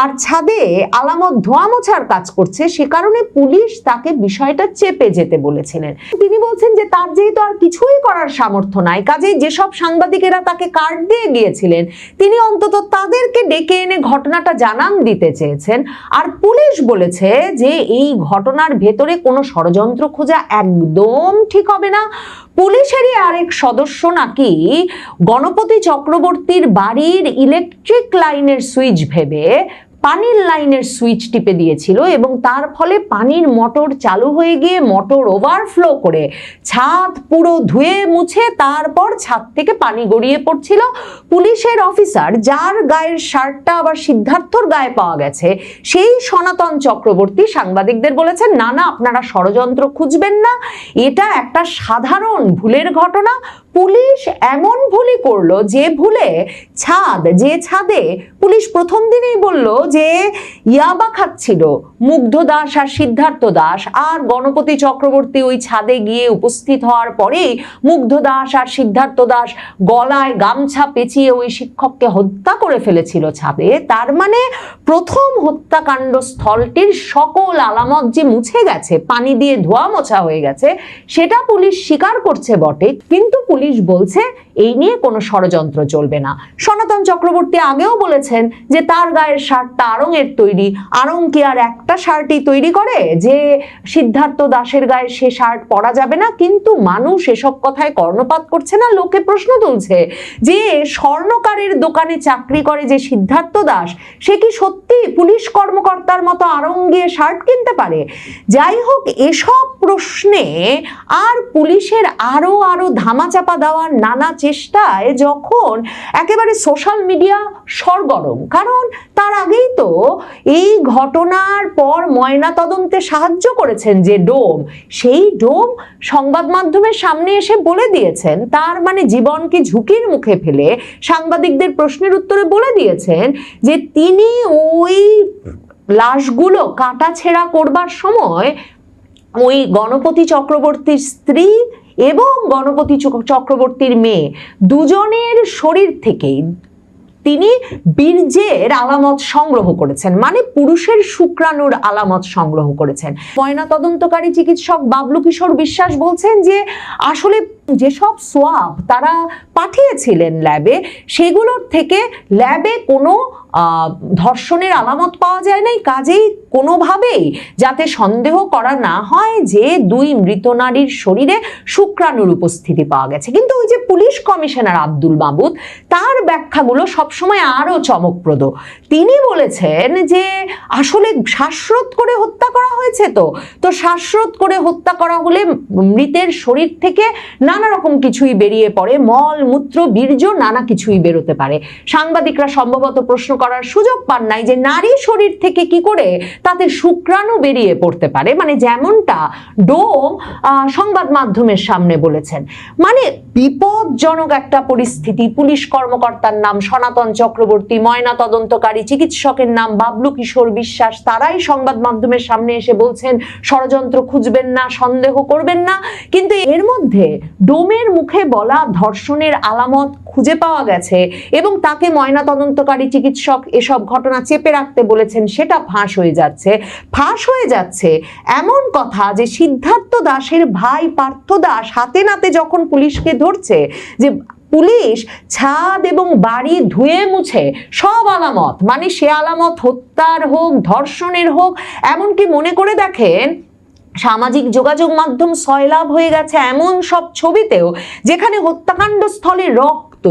আর ছাদে আলামত ধোয়া মোছার কাজ করছে, সে কারণে পুলিশ তাকে বিষয়টা চেপে যেতে বলেছিলেন। তিনি বলছেন যে তার যেহেতু আর কিছুই করার সামর্থ্য নাই, কাজেই যেসব সাংবাদিকেরা তাকে কার্ড দিয়ে গিয়েছিলেন তিনি অন্তত তাদেরকে ডেকে এনে ঘটনাটা জানান দিতে চেয়েছেন। আর পুলিশ বলেছে যে এই ঘটনার ভেতরে কোনো ষড়যন্ত্র খোঁজা একদম ঠিক হবে না। পুলিশেরই আরেক সদস্য নাকি গণপতি চক্রবর্তীর বাড়ির ইলেকট্রিক লাইনের সুইচ ভেবে পানির লাইনের সুইচ টিপে দিয়েছিল এবং তার ফলে পানির মোটর চালু হয়ে গিয়ে মোটর ওভারফ্লো করে ছাদ পুরো ধুয়ে মুছে তারপর ছাদ থেকে পানি গড়িয়ে পড়ছিল। পুলিশের অফিসার যার গায়ের শার্টটা আবার সিদ্ধার্থর গায়ে পাওয়া গেছে, সেই সনাতন চক্রবর্তী সাংবাদিকদের বলেছেন, না না, আপনারা ষড়যন্ত্র খুঁজবেন না, এটা একটা সাধারণ ভুলের ঘটনা। পুলিশ এমন ভুলই করলো যে ভুলে যে ছাদে পুলিশ প্রথম দিনেই বলল যে ইয়াবা খাচ্ছিল মুগ্ধ দাস আর সিদ্ধার্থ দাস, আর গণপতি চক্রবর্তী ওই ছাদে গিয়ে উপস্থিত হওয়ার পরেই মুগ্ধ দাস আর সিদ্ধার্থ দাস গলায় গামছা পেঁচিয়ে ওই শিক্ষককে হত্যা করে ফেলেছিল ছাদে। তার মানে প্রথম হত্যাকাণ্ড স্থলটির সকল আলামত যে মুছে গেছে, পানি দিয়ে ধোয়া মোছা হয়ে গেছে, সেটা পুলিশ স্বীকার করছে বটে, কিন্তু পুলিশ বলছে এই নিয়ে কোনো ষড়যন্ত্র চলবে না। সনাতন চক্রবর্তী আগেও বলেছেন যে তার গায়ের শার্টটা আড়ংয়ের তৈরি, আড়ং কি আর একটা শার্টই তৈরি করে যে সিদ্ধার্থ দাসের গায়ে সে শার্ট পরা যাবে না? কিন্তু মানুষ এসব কথায় কর্ণপাত করছে না, লোকে প্রশ্ন তুলছে যে স্বর্ণকারের দোকানে চাকরি করে যে সিদ্ধার্থ দাস, সে কি সত্যি পুলিশ কর্মকর্তার মতো আড়ং গিয়ে শার্ট কিনতে পারে? যাই হোক, এসব প্রশ্নে আর পুলিশের আরো ধামাচাপা দেওয়ার নানা চেষ্টায় যখন একেবারে সোশ্যাল মিডিয়া সরগরম, কারণ তার আগেই তো এই ঘটনার পর ময়না তদন্তে সাহায্য করেছেন যে ডোম, সেই ডোম সংবাদ মাধ্যমের সামনে এসে বলে দিয়েছেন, তার মানে জীবনকে ঝুঁকির মুখে ফেলে সাংবাদিকদের প্রশ্নের উত্তরে বলে দিয়েছেন যে তিনি ওই লাশগুলো কাটাছেঁড়া করবার সময় ওই গণপতি চক্রবর্তীর স্ত্রী এবং গণপতি চক্রবর্তীর মেয়ে দুজনের শরীর থেকেই তিনি বীর্যের আলামত সংগ্রহ করেছেন, মানে পুরুষের শুক্রাণুর আলামত সংগ্রহ করেছেন। ময়না তদন্তকারী চিকিৎসক বাবলু কিশোর বিশ্বাস বলছেন যে আসলে যেসব সোয়াব তারা পাঠিয়েছিলেন ল্যাবে, সেগুলোর থেকে ল্যাবে কোনো ধর্ষণের আলামত পাওয়া যায় নাই, কাজেই কোনোভাবেই যাতে সন্দেহ করা না হয় যে দুই মৃত নারীর শরীরে শুক্রাণুর উপস্থিতি পাওয়া গেছে। কিন্তু ওই যে পুলিশ কমিশনার আব্দুল মাবুদ, তার ব্যাখ্যাগুলো সবসময় আরো চমকপ্রদ। তিনি বলেছেন যে আসলে শ্বাসরোধ করে হত্যা করা হয়েছে, তো শ্বাসরোধ করে হত্যা করা হলে মৃতের শরীর থেকে নানা রকম কিছুই বেরিয়ে পড়ে, মল মূত্র বীর্য নানা কিছুই বেরোতে পারে। সাংবাদিকরা সম্ভবত প্রশ্ন করার সুযোগ পান নাই যে নারী শরীর থেকে কি করে তাতে শুক্রাণু বেরিয়ে পড়তে পারে, মানে যেমনটা ডোম সংবাদ মাধ্যমের সামনে বলেছেন। মানে বিপজ্জনক একটা পরিস্থিতি। পুলিশ কর্মকর্তার নাম সনাতন চক্রবর্তী, ময়না তদন্তকারী চিকিৎসকের নাম বাবলু কিশোর বিশ্বাস, তারাই সংবাদ মাধ্যমের সামনে এসে বলছেন ষড়যন্ত্র খুঁজবেন না, সন্দেহ করবেন না। কিন্তু এর মধ্যে ডোমের মুখে বলা ধর্ষণের আলামত খুঁজে পাওয়া গেছে এবং তাকে ময়না তদন্তকারী চিকিৎসক এসব ঘটনা চেপে রাখতে বলেছেন, সেটা ফাঁস হয়ে যাচ্ছে এমন কথা যে সিদ্ধার্থ দাসের ভাই পার্থ দাস হাতে নাতে যখন পুলিশকে ধরছে যে পুলিশ ছাদ এবং বাড়ি ধুয়ে মুছে সব আলামত, মানে সে আলামত হত্যার হোক ধর্ষণের হোক, এমনকি মনে করে দেখেন সামাজিক যোগাযোগ মাধ্যম সয়লাভ হয়ে গেছে এমন সব ছবিতেও যেখানে হত্যাকাণ্ড স্থলে রক্ত,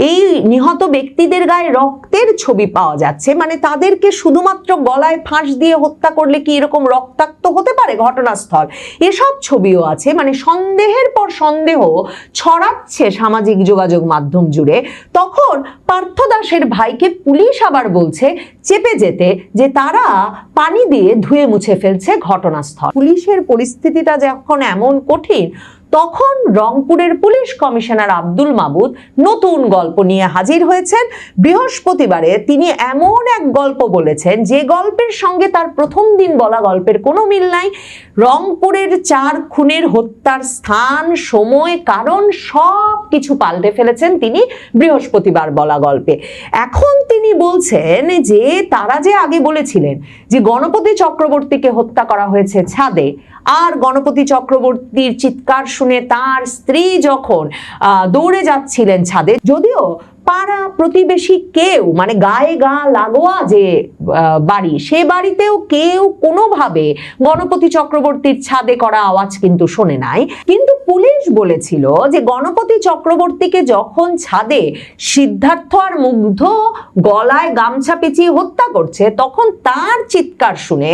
এই নিহত ব্যক্তিদের গায়ে রক্তের ছবি পাওয়া যাচ্ছে, মানে তাদেরকে শুধুমাত্র গলায় ফাঁস দিয়ে হত্যা করলে কি এরকম রক্তাক্ত হতে পারে ঘটনাস্থল, এসব ছবিও আছে। মানে সন্দেহের পর সন্দেহ ছড়াচ্ছে সামাজিক যোগাযোগ মাধ্যম জুড়ে। তখন পার্থ দাসের ভাইকে পুলিশ আবার বলছে চেপে যেতে, যে তারা পানি দিয়ে ধুয়ে মুছে ফেলছে ঘটনাস্থল। পুলিশের পরিস্থিতিটা যখন এমন কঠিন, তখন রংপুরের পুলিশ কমিশনার আব্দুল মাবুদ নতুন গল্প নিয়ে হাজির হয়েছেন। বৃহস্পতিবারে তিনি এমন এক গল্প বলেছেন যে গল্পের সঙ্গে তার প্রথম দিন বলা গল্পের কোনো মিল নাই। রংপুরের 4 খুনের হত্যার স্থান, সময়, কারণ সব সবকিছু পাল্টে ফেলেছেন তিনি বৃহস্পতিবার বলা গল্পে। এখন তিনি বলছেন যে তারা যে আগে বলেছিলেন যে গণপতি চক্রবর্তীকে হত্যা করা হয়েছে ছাদে, আর গণপতি চক্রবর্তীর চিৎকার শুনে তার স্ত্রী যখন দৌড়ে যাচ্ছিলেন ছাদে, যদিও পাড়া প্রতিবেশী কেউ মানে গায়ে গা লাগোয়া যে বাড়ি, সে বাড়িতেও কেউ কোনোভাবে গণপতি চক্রবর্তীর ছাদে করা আওয়াজ কিন্তু শোনে নাই, কিন্তু পুলিশ বলেছিল যে গণপতি চক্রবর্তীকে যখন ছাদে সিদ্ধার্থ আর মুগ্ধ গলায় গামছা পেঁচিয়ে হত্যা করছে, তখন তার চিৎকার শুনে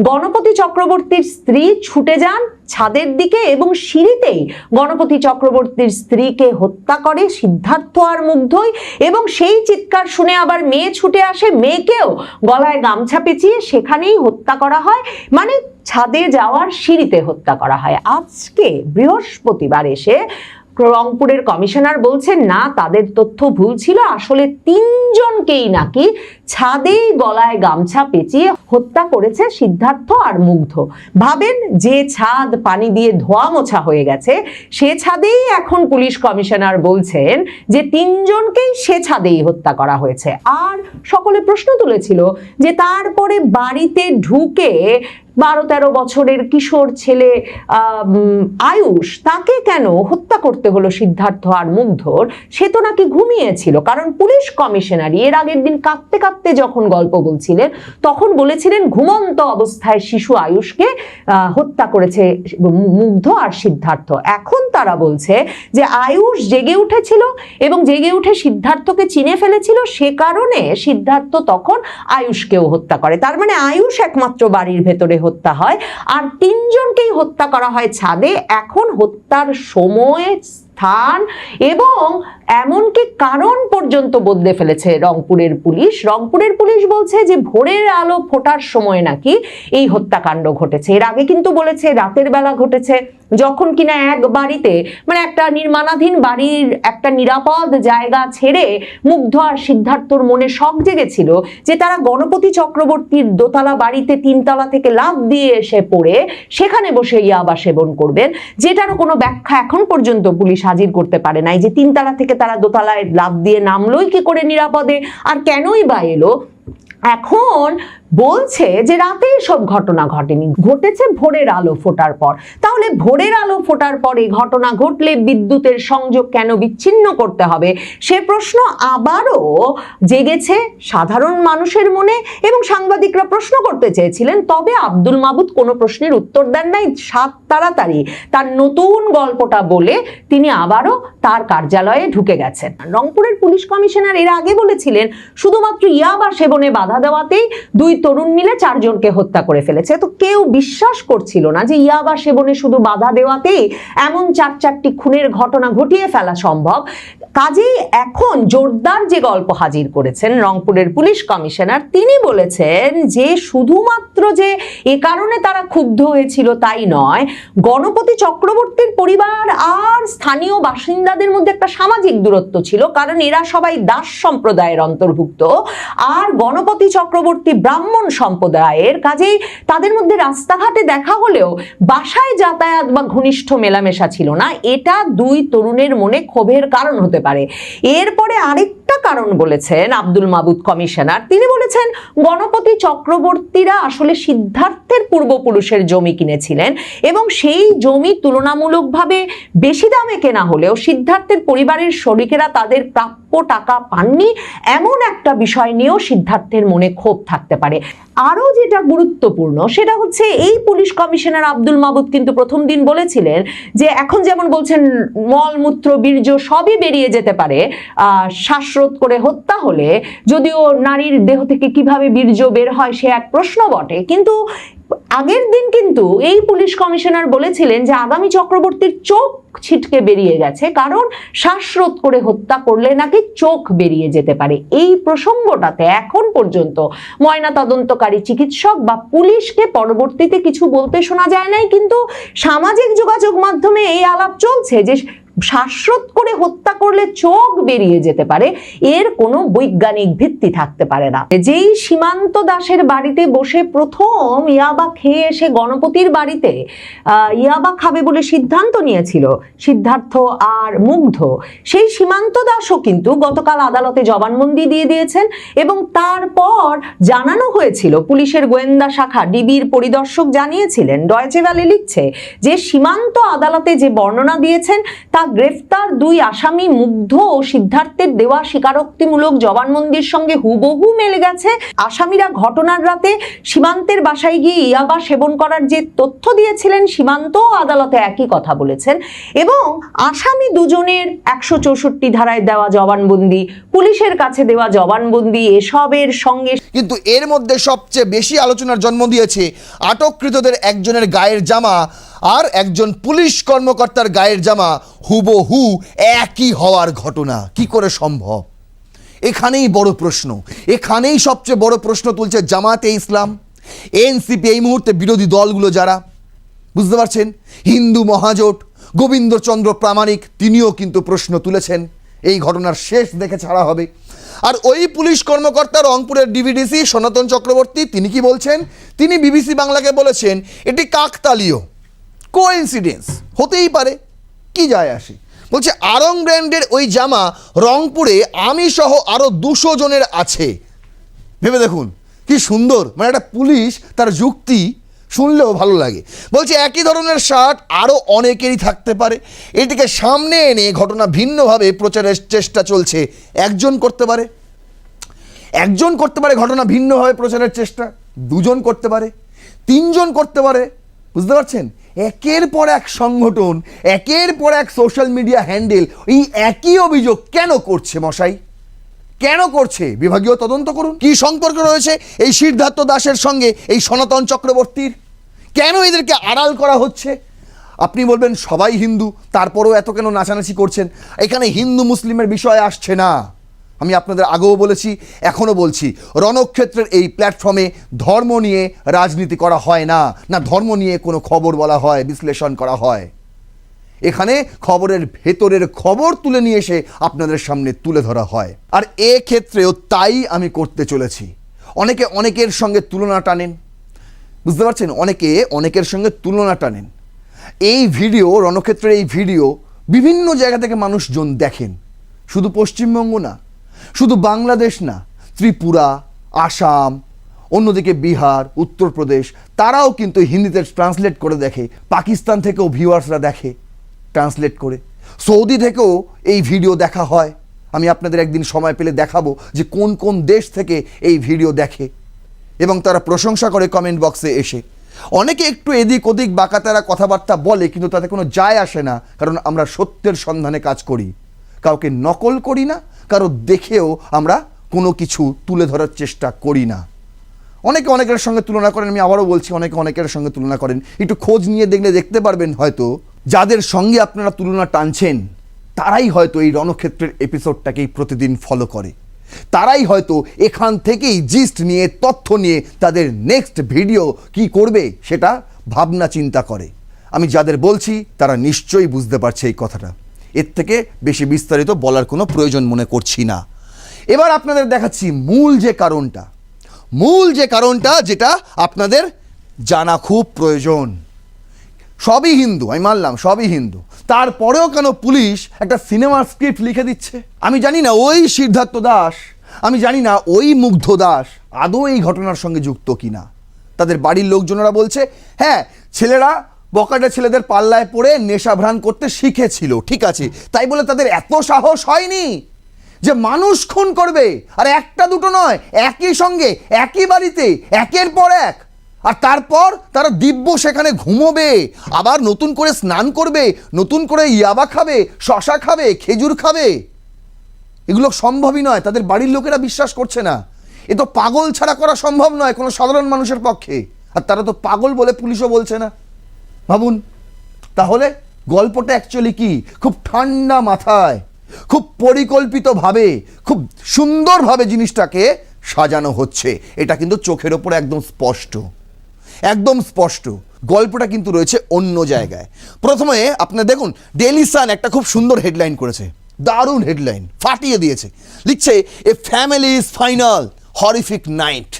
গণপতি চক্রবর্তীর স্ত্রী ছুটে যান ছাদের দিকে এবং সিঁড়িতেই গণপতি চক্রবর্তীর স্ত্রীকে হত্যা করে সিদ্ধার্থ আর মুগ্ধই, এবং সেই চিৎকার শুনে আবার মেয়ে ছুটে আসে, মেয়েকেও গলায় গামছা পেঁচিয়ে সেখানেই হত্যা করা হয়, মানে ছাদে যাওয়ার সিঁড়িতে হত্যা করা হয়। আজকে বৃহস্পতিবার এসে রংপুরের কমিশনার বলছেন না, তাদের তথ্য ভুল ছিল, আসলে 3 জনকেই নাকি ছাদেই গলায় গামছা পেঁচিয়ে হত্যা করেছে সিদ্ধার্থ আর মুগ্ধ। ভাবেন, যে ছাদ পানি দিয়ে ধোয়া মোছা হয়ে গেছে, সে ছাদেই এখন পুলিশ কমিশনার বলছেন যে 3 জনকেই সে ছাদেই হত্যা করা হয়েছে। আর সকলে প্রশ্ন তুলেছিল যে তারপরে বাড়িতে ঢুকে 12-13 বছরের কিশোর ছেলে আয়ুষ, তাকে কেন হত্যা করতে হলো সিদ্ধার্থ আর মুগ্ধর? সে তো নাকি ঘুমিয়েছিল। কারণ পুলিশ কমিশনার এর আগের দিন কাঁদতে কাঁদতে যখন গল্প বলছিলেন, তখন বলেছিলেন ঘুমন্ত অবস্থায় শিশু আয়ুষকে হত্যা করেছে মুগ্ধ আর সিদ্ধার্থ। এখন তারা বলছে যে আয়ুষ জেগে উঠেছিল এবং জেগে উঠে সিদ্ধার্থকে চিনে ফেলেছিল, সে কারণে সিদ্ধার্থ তখন আয়ুষকেও হত্যা করে। তার মানে আয়ুষ একমাত্র বাড়ির ভেতরে হত্যা হয়, আর 3 জনকেই হত্যা করা হয় ছাদে। এখন হত্যার সময়, স্থান এবং এমনকি কারণ পর্যন্ত বদলে ফেলেছে রংপুরের পুলিশ। রংপুরের পুলিশ বলছে যে ভোরের আলো ফোটার সময় নাকি এই হত্যাকাণ্ড ঘটেছে। এর আগে কিন্তু বলেছে রাতের বেলা ঘটেছে, যখন কিনা এক বাড়িতে মানে একটা নির্মাণাধীন বাড়ির একটা নিরাপদ জায়গা ছেড়ে মুগ্ধ আর সিদ্ধার্থর মনে শখ জেগেছিল যে তারা গণপতি চক্রবর্তীর দোতলা বাড়িতে 3 তলা থেকে লাফ দিয়ে এসে পড়ে সেখানে বসে ইয়াবা সেবন করবেন, যেটারও কোনো ব্যাখ্যা এখন পর্যন্ত পুলিশ হাজির করতে পারে নাই। যে 3 তলা থেকে তারা দোতলায় লাফ দিয়ে নামলোই কি করে নিরাপদে, আর কেনই বা এলো? এখন বলছে যে রাতে সব ঘটনা ঘটেনি, ঘটেছে ভোরের আলো ফোটার পর। তাহলে ভোরের আলো ফোটার পরে ঘটনা ঘটলে বিদ্যুতের সংযোগ কেন বিচ্ছিন্ন করতে হবে, সে প্রশ্ন আবারও জেগেছে সাধারণ মানুষের মনে এবং সাংবাদিকরা প্রশ্ন করতে চেয়েছিলেন। তবে আব্দুল মাবুদ কোনো প্রশ্নের উত্তর দেন নাই। তাড়াতাড়ি তার নতুন গল্পটা বলে তিনি আবারও তার কার্যালয়ে ঢুকে গেছেন। রংপুরের পুলিশ কমিশনার এর আগে বলেছিলেন শুধুমাত্র ইয়াবা সেবনে বাধা দেওয়াতেই 2 তরুণ মিলে 4 জনকে হত্যা করে ফেলেছে। তো কেউ বিশ্বাস করছিল না যে ইয়াবা সেবনে শুধু বাধা দেওয়াতেই এমন 4-4টি খুনের ঘটনা ঘটিয়ে ফেলা সম্ভব। কাজেই এখন জোরদার যে গল্প হাজির করেছেন রংপুরের পুলিশ কমিশনার, তিনি বলেছেন যে শুধুমাত্র যে এ কারণে তারা ক্ষুব্ধ হয়েছিল তাই নয়, গণপতি চক্রবর্তীর পরিবার আর স্থানীয় বাসিন্দাদের মধ্যে একটা সামাজিক দূরত্ব ছিল, কারণ এরা সবাই দাস সম্প্রদায়ের অন্তর্ভুক্ত আর গণপতি চক্রবর্তী ব্রাহ্মণ সম্প্রদায়ের। কাজেই তাদের মধ্যে রাস্তাঘাটে দেখা হলেও বাসায় যাতায়াত বা ঘনিষ্ঠ মেলামেশা ছিল না। এটা 2 তরুণের মনে ক্ষোভের কারণ হতে পারে। এরপরে আরেকটা কারণ বলেছেন আব্দুল মাবুদ কমিশনার, তিনি বলেছেন গণপতি চক্রবর্তীরা আসলে সিদ্ধার্থের পূর্বপুরুষের জমি কিনেছিলেন এবং সেই জমি তুলনামূলকভাবে বেশি দামে কেনা হলেও সিদ্ধার্থের পরিবারের শরিকেরা তাদের প্রাপ্য টাকা পাননি, এমন একটা বিষয় নিয়েও সিদ্ধার্থের মনে ক্ষোভ থাকতে পারে। আরো যেটা গুরুত্বপূর্ণ সেটা হচ্ছে এই পুলিশ কমিশনার আব্দুল মাবুদ কিন্তু প্রথম দিন বলেছিলেন যে এখন যেমন বলছেন মলমূত্র বীর্য সবই বেরিয়ে যেতে পারে শ্বাসরোধ করে হত্যা হলে, যদিও নারীর দেহ থেকে কিভাবে বীর্য বের হয় সে এক প্রশ্ন বটে, কিন্তু আগের দিন কিন্তু এই পুলিশ কমিশনার বলেছিলেন যে আগামী চক্রবর্তীর চোখ ছিটকে বেরিয়ে গেছে, কারণ শ্বাসরোধ করে হত্যা করলে নাকি চোখ বেরিয়ে যেতে পারে। এই প্রসঙ্গটাতে এখন পর্যন্ত ময়নাতদন্তকারী চিকিৎসক বা পুলিশকে পরবর্তীতে কিছু বলতে শোনা যায় নাই, কিন্তু সামাজিক যোগাযোগ মাধ্যমে এই আলাপ চলছে যে শ্বাসরোধ করে হত্যা করলে চোখ বেরিয়ে যেতে পারে, এর কোনো বৈজ্ঞানিক ভিত্তি থাকতে পারে না। যেই সীমান্ত দাসের বাড়িতে বসে প্রথম ইয়াবা খেয়ে এসে গণপতির বাড়িতে ইয়াবা খাবে বলে সিদ্ধান্ত নিয়েছিল সিদ্ধার্থ আর মুগ্ধ, সেই সীমান্ত দাসও কিন্তু গতকাল আদালতে জবানবন্দি দিয়ে দিয়েছেন এবং তারপর জানানো হয়েছিল, পুলিশের গোয়েন্দা শাখা ডিবির পরিদর্শক জানিয়েছিলেন, ডয়েচে ভ্যালে লিখছে যে সীমান্ত আদালতে যে বর্ণনা দিয়েছেন তা গ্রেফতার দুই আসামি মুগ্ধ ও সিদ্ধার্থের দেওয়া স্বীকারোক্তিমূলক জবানবন্দির সঙ্গে হুবহু মিলে গেছে। আসামিরা ঘটনার রাতে সীমান্তের বাসায় গিয়ে ইয়াবা সেবন করার যে তথ্য দিয়েছিলেন, সীমান্ত আদালতে একই কথা বলেছেন এবং আসামি দুজনের 164 ধারায় দেওয়া জবানবন্দি, পুলিশের কাছে দেওয়া জবানবন্দি, এসবের সঙ্গে কিন্তু এর মধ্যে সবচেয়ে বেশি আলোচনার জন্ম দিয়েছে আটককৃতদের একজনের গায়ের জামা আর একজন পুলিশ কর্মকর্তার গায়ের জামা হুবহু একই হওয়ার ঘটনা। কি করে সম্ভব? এখানেই বড় প্রশ্ন, এখানেই সবচেয়ে বড় প্রশ্ন তুলছে জামাতে ইসলাম, এনসিপি, এই মুহূর্তে বিরোধী দলগুলো যারা, বুঝতে পারছেন, হিন্দু মহাজোট, গোবিন্দচন্দ্র প্রামাণিক, তিনিও কিন্তু প্রশ্ন তুলেছেন। এই ঘটনার শেষ দেখে ছাড়া হবে। আর ওই পুলিশ কর্মকর্তা রংপুরের ডিভিডিসি সনাতন চক্রবর্তী, তিনি কি বলছেন? তিনি বিবিসি বাংলাকে বলেছেন এটি কাকতালীয়, কোইন্সিডেন্স, হতেই পারে, কি যায় আসে। বলছে আরং ব্র্যান্ডের ওই জামা রংপুরে আমি সহ আরও 200 জনের আছে। ভেবে দেখুন কি সুন্দর, মানে একটা পুলিশ তার যুক্তি শুনলেও ভালো লাগে। বলছে একই ধরনের শার্ট আরও অনেকেরই থাকতে পারে, এটিকে সামনে এনে ঘটনা ভিন্নভাবে প্রচারের চেষ্টা চলছে। একজন করতে পারে ঘটনা ভিন্নভাবে প্রচারের চেষ্টা, 2 জন করতে পারে, 3 জন করতে পারে, বুঝতে পারছেন? একের পর এক সংগঠন, একের পর এক সোশ্যাল মিডিয়া হ্যান্ডেল এই একই অভিযোগ কেন করছে মশাই? কেন করছে? বিভাগীয় তদন্ত করুন। কি সম্পর্ক রয়েছে এই সিদ্ধার্থ দাসের সঙ্গে এই সনাতন চক্রবর্তীর? কেন এদেরকে আড়াল করা হচ্ছে? আপনি বলবেন সবাই হিন্দু, তারপরেও এত কেন নাচানাচি করছেন? এখানে হিন্দু মুসলিমের বিষয় আসছে না। আমি আপনাদের আগেও বলেছি, এখনও বলছি, রণক্ষেত্রের এই প্ল্যাটফর্মে ধর্ম নিয়ে রাজনীতি করা হয় না, না ধর্ম নিয়ে কোনো খবর বলা হয়, বিশ্লেষণ করা হয়। এখানে খবরের ভেতরের খবর তুলে নিয়ে এসে আপনাদের সামনে তুলে ধরা হয়। আর ক্ষেত্রেও তাই আমি করতে চলেছি। অনেকে অনেকের সঙ্গে তুলনা টানেন, বুঝতে পারছেন, অনেকে অনেকের সঙ্গে তুলনা টানেন। এই ভিডিও, রণক্ষেত্রের এই ভিডিও বিভিন্ন জায়গা থেকে মানুষজন দেখেন, শুধু পশ্চিমবঙ্গ না, শুধু বাংলাদেশ না, ত্রিপুরা, আসাম, অন্যদিকে বিহার, উত্তরপ্রদেশ, তারাও কিন্তু হিন্দিতে ট্রান্সলেট করে দেখে। পাকিস্তান থেকেও ভিউয়ার্সরা দেখে ট্রান্সলেট করে, সৌদি থেকেও এই ভিডিও দেখা হয়। আমি আপনাদের একদিন সময় পেলে দেখাবো যে কোন কোন দেশ থেকে এই ভিডিও দেখে এবং তারা প্রশংসা করে কমেন্ট বক্সে এসে। অনেকে একটু এদিক ওদিক বাঁকাতারা কথাবার্তা বলে, কিন্তু তাতে কোনো যায় আসে না, কারণ আমরা সত্যের সন্ধানে কাজ করি, কাউকে নকল করি না, কারো দেখেও আমরা কোনো কিছু তুলে ধরার চেষ্টা করি না। অনেকে অনেকের সঙ্গে তুলনা করেন, আমি আবারও বলছি, অনেকে অনেকের সঙ্গে তুলনা করেন। একটু খোঁজ নিয়ে দেখলে দেখতে পারবেন হয়তো যাদের সঙ্গে আপনারা তুলনা টানছেন তারাই হয়তো এই রণক্ষেত্রের এপিসোডটাকেই প্রতিদিন ফলো করে, তারাই হয়তো এখান থেকেই জিস্ট নিয়ে, তথ্য নিয়ে তাদের নেক্সট ভিডিও কি করবে সেটা ভাবনা চিন্তা করে। আমি যাদের বলছি তারা নিশ্চয়ই বুঝতে পারছে এই কথাটা। এর থেকে বেশি বিস্তারিত বলার কোনো প্রয়োজন মনে করছি না। এবার আপনাদের দেখাচ্ছি মূল যে কারণটা যেটা আপনাদের জানা খুব প্রয়োজন। সবই হিন্দু, আমি মানলাম সবই হিন্দু, তারপরেও কেন পুলিশ একটা সিনেমার স্ক্রিপ্ট লিখে দিচ্ছে? আমি জানি না ওই সিদ্ধার্থ দাস, আমি জানি না ওই মুগ্ধ দাস আদৌ এই ঘটনার সঙ্গে যুক্ত কিনা। তাদের বাড়ির লোকজনেরা বলছে হ্যাঁ, ছেলেরা বকাটে ছেলেদের পাল্লায় পড়ে নেশাভ্রাণ করতে শিখেছিল, ঠিক আছে, তাই বলে তাদের এত সাহস হয়নি যে মানুষ খুন করবে, আর একটা দুটো নয়, একই সঙ্গে একই বাড়িতে একের পর এক, আর তারপর তারা দিব্য সেখানে ঘুমোবে, আবার নতুন করে স্নান করবে, নতুন করে ইয়াবা খাবে, শশা খাবে, খেজুর খাবে। এগুলো সম্ভবই নয়, তাদের বাড়ির লোকেরা বিশ্বাস করছে না। এ তো পাগল ছাড়া করা সম্ভব নয় কোনো সাধারণ মানুষের পক্ষে, আর তারা তো পাগল বলে পুলিশও বলছে না। ভাবুন তাহলে গল্পটা অ্যাকচুয়ালি কি? খুব ঠান্ডা মাথায়, খুব পরিকল্পিতভাবে, খুব সুন্দরভাবে জিনিসটাকে সাজানো হচ্ছে। এটা কিন্তু চোখের ওপরে একদম স্পষ্ট, একদম স্পষ্ট। গল্পটা কিন্তু রয়েছে অন্য জায়গায়। প্রথমে আপনারা দেখুন, ডেইলি সান একটা খুব সুন্দর হেডলাইন করেছে, দারুণ হেডলাইন, ফাটিয়ে দিয়েছে। লিখছে এ ফ্যামিলিজ ফাইনাল হরিফিক নাইট।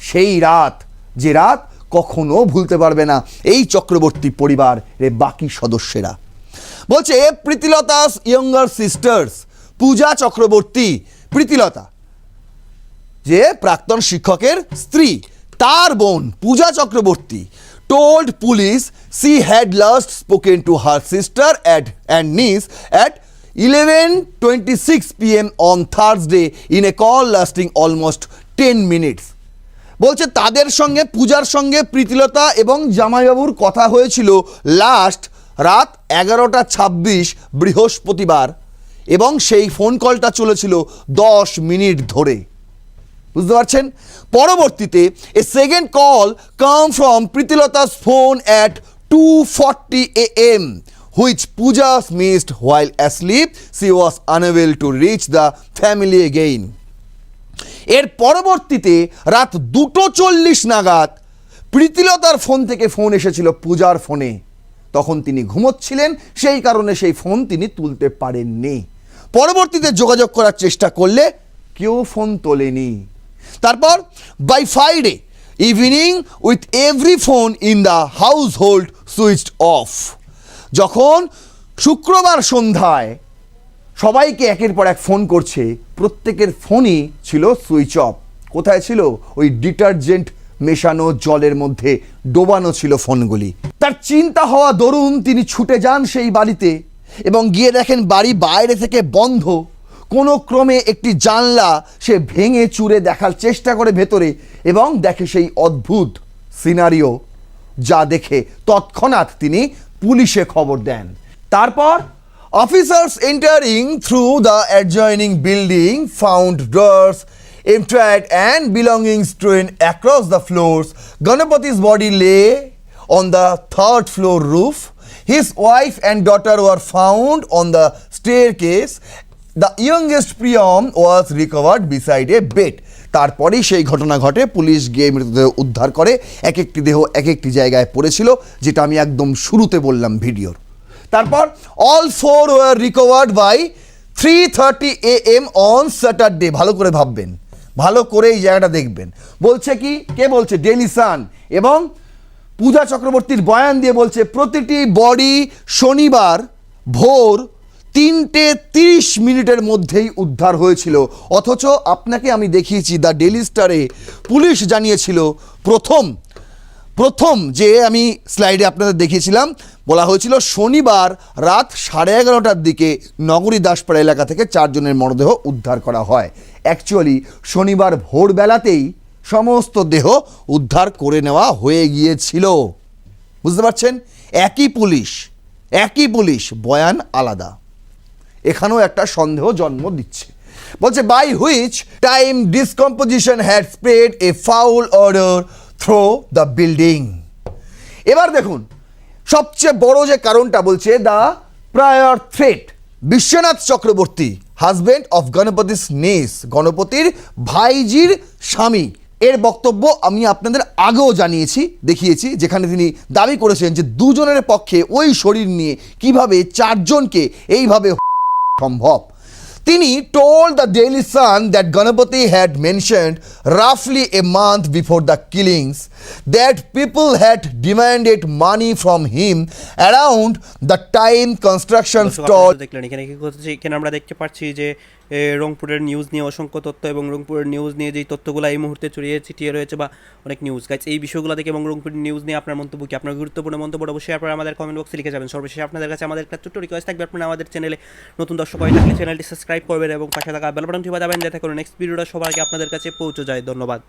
সেই রাত, যে রাত কখনো ভুলতে পারবে না এই চক্রবর্তী পরিবারের বাকি সদস্যরা। বলছে প্রীতিলতাস ইয়ঙ্গার সিস্টার্স, পূজা চক্রবর্তী, প্রীতিলতা যে প্রাক্তন শিক্ষকের স্ত্রী, তার বোন পূজা Chakraborty told police she had last spoken to her sister and niece at 11:26 p.m. on Thursday in a call lasting almost 10 minutes. বলছে তাদের সঙ্গে, পূজার সঙ্গে প্রীতিলতা এবং জামাইবাবুর কথা হয়েছিল লাস্ট রাত 11:26 বৃহস্পতিবার, এবং সেই ফোন কলটা চলেছিল 10 মিনিট ধরে। বুঝতে পারছেন? পরবর্তীতে a second call come from Pritilata's phone at 2:40 a.m. which Pooja missed while asleep. She was unable to reach the family again. এর পরবর্তীতে রাত 2:40 নাগাদ প্রীতিলতার ফোন থেকে ফোন এসেছিল পূজার ফোনে। তখন তিনি ঘুমোচ্ছিলেন, সেই কারণে সেই ফোন তিনি তুলতে পারেননি। পরবর্তীতে যোগাযোগ করার চেষ্টা করলে কেউ ফোন তোলেনি। তারপর by Friday evening with every phone in the house hold switched off. যখন শুক্রবার সন্ধ্যায় সবাইকে একের পর এক ফোন করছে, প্রত্যেকের ফোনই ছিল সুইচ অফ। কোথায় ছিল? ওই ডিটারজেন্ট মেশানো জলের মধ্যে ডোবানো ছিল ফোনগুলি। তার চিন্তা হওয়া দরুন তিনি ছুটে যান সেই বাড়িতে এবং গিয়ে দেখেন বাড়ি বাইরে থেকে বন্ধ। কোনো ক্রমে একটি জানলা সে ভেঙে চুরে দেখার চেষ্টা করে ভেতরে, এবং দেখে সেই অদ্ভুত সিনারিও, যা দেখে তৎক্ষণাৎ তিনি পুলিশে খবর দেন। তারপর officers entering through the adjoining building found drawers emptied and belongings strewn across the floors. Ganapati's body lay on the third floor roof. His wife and daughter were found on the staircase. The youngest Priyam was recovered beside a bed. তারপরেই সেই ঘটনা ঘটে, police গিয়ে মৃতদেহ উদ্ধার করে। এক একটি দেহ এক একটি জায়গায় পড়েছিল, যেটা আমি একদম শুরুতে বললাম ভিডিওর। তারপর all four were recovered by 3:30 a.m. On Saturday. ভালো করে ভাববেন, ভালো করে এই জায়গাটা দেখবেন। বলছে কি, কে বলছে? ডেইলি সান এবং পূজা চক্রবর্তীর বয়ান দিয়ে বলছে প্রতিটি বডি শনিবার ভোর 3:30 মধ্যেই উদ্ধার হয়েছিল। অথচ আপনাকে আমি দেখিয়েছি দ্য ডেইলি স্টারে পুলিশ জানিয়েছিল প্রথম যে আমি স্লাইডে আপনাদের দেখিয়েছিলাম, বলা হয়েছিল শনিবার রাত 11:30টার দিকে নগরী দাসপাড়া এলাকা থেকে 4 জনের মরদেহ উদ্ধার করা হয়। অ্যাকচুয়ালি শনিবার ভোরবেলাতেই সমস্ত দেহ উদ্ধার করে নেওয়া হয়ে গিয়েছিল। বুঝতে পারছেন? একই পুলিশ, বয়ান আলাদা। এখানেও একটা সন্দেহ জন্ম দিচ্ছে। বলছে by which time decomposition had spread a foul order through the building. এবার দেখুন সবচেয়ে বড় যে কারণটা বলছে the prior threat. Biswanath Chakraborty, husband of Ganapati's niece, গণপতির ভাইজির স্বামী, এর বক্তব্য আমি আপনাদের আগেও দেখিয়েছি, যেখানে তিনি দাবি করেছেন যে দুজনের পক্ষে ওই শরীর নিয়ে কিভাবে 4 জনকে এইভাবে সম্ভব। তিনি told the Daily Sun that Ganapati had mentioned roughly a month before the killings that people had demanded money from him around the time construction stalled. দেখলেন এখানে কি করছে? এখানে আমরা দেখতে পাচ্ছি যে রংপুরের নিউজ নিয়ে অসংখ্য তথ্য, এবং রংপুরের নিউজ নিয়ে যেই তথ্যগুলো এই মুহূর্তে ছড়িয়ে ছিটিয়ে রয়েছে বা অনেক নিউজ গাইজ, এই বিষয়গুলো দেখে এবং রংপুরের নিউজ নিয়ে আপনার মন্তব্য কি? আপনার গুরুত্বপূর্ণ মন্তব্য অবশ্যই আপনারা আমাদের কমেন্ট বক্সে লিখে যাবেন। সর্বশেষে আপনাদের কাছে আমাদের একটা ছোট্ট রিকোয়েস্ট থাকবে, আপনারা আমাদের চ্যানেলে নতুন দর্শক হয়ে থাকলে চ্যানেলটি সাবস্ক্রাইব করবেন এবং পাশে থাকা বেল বাটনটি বাজাবেন, যাতে করে নেক্সট ভিডিওটা সবার আগে আপনাদের কাছে পৌঁছে যায়। ধন্যবাদ।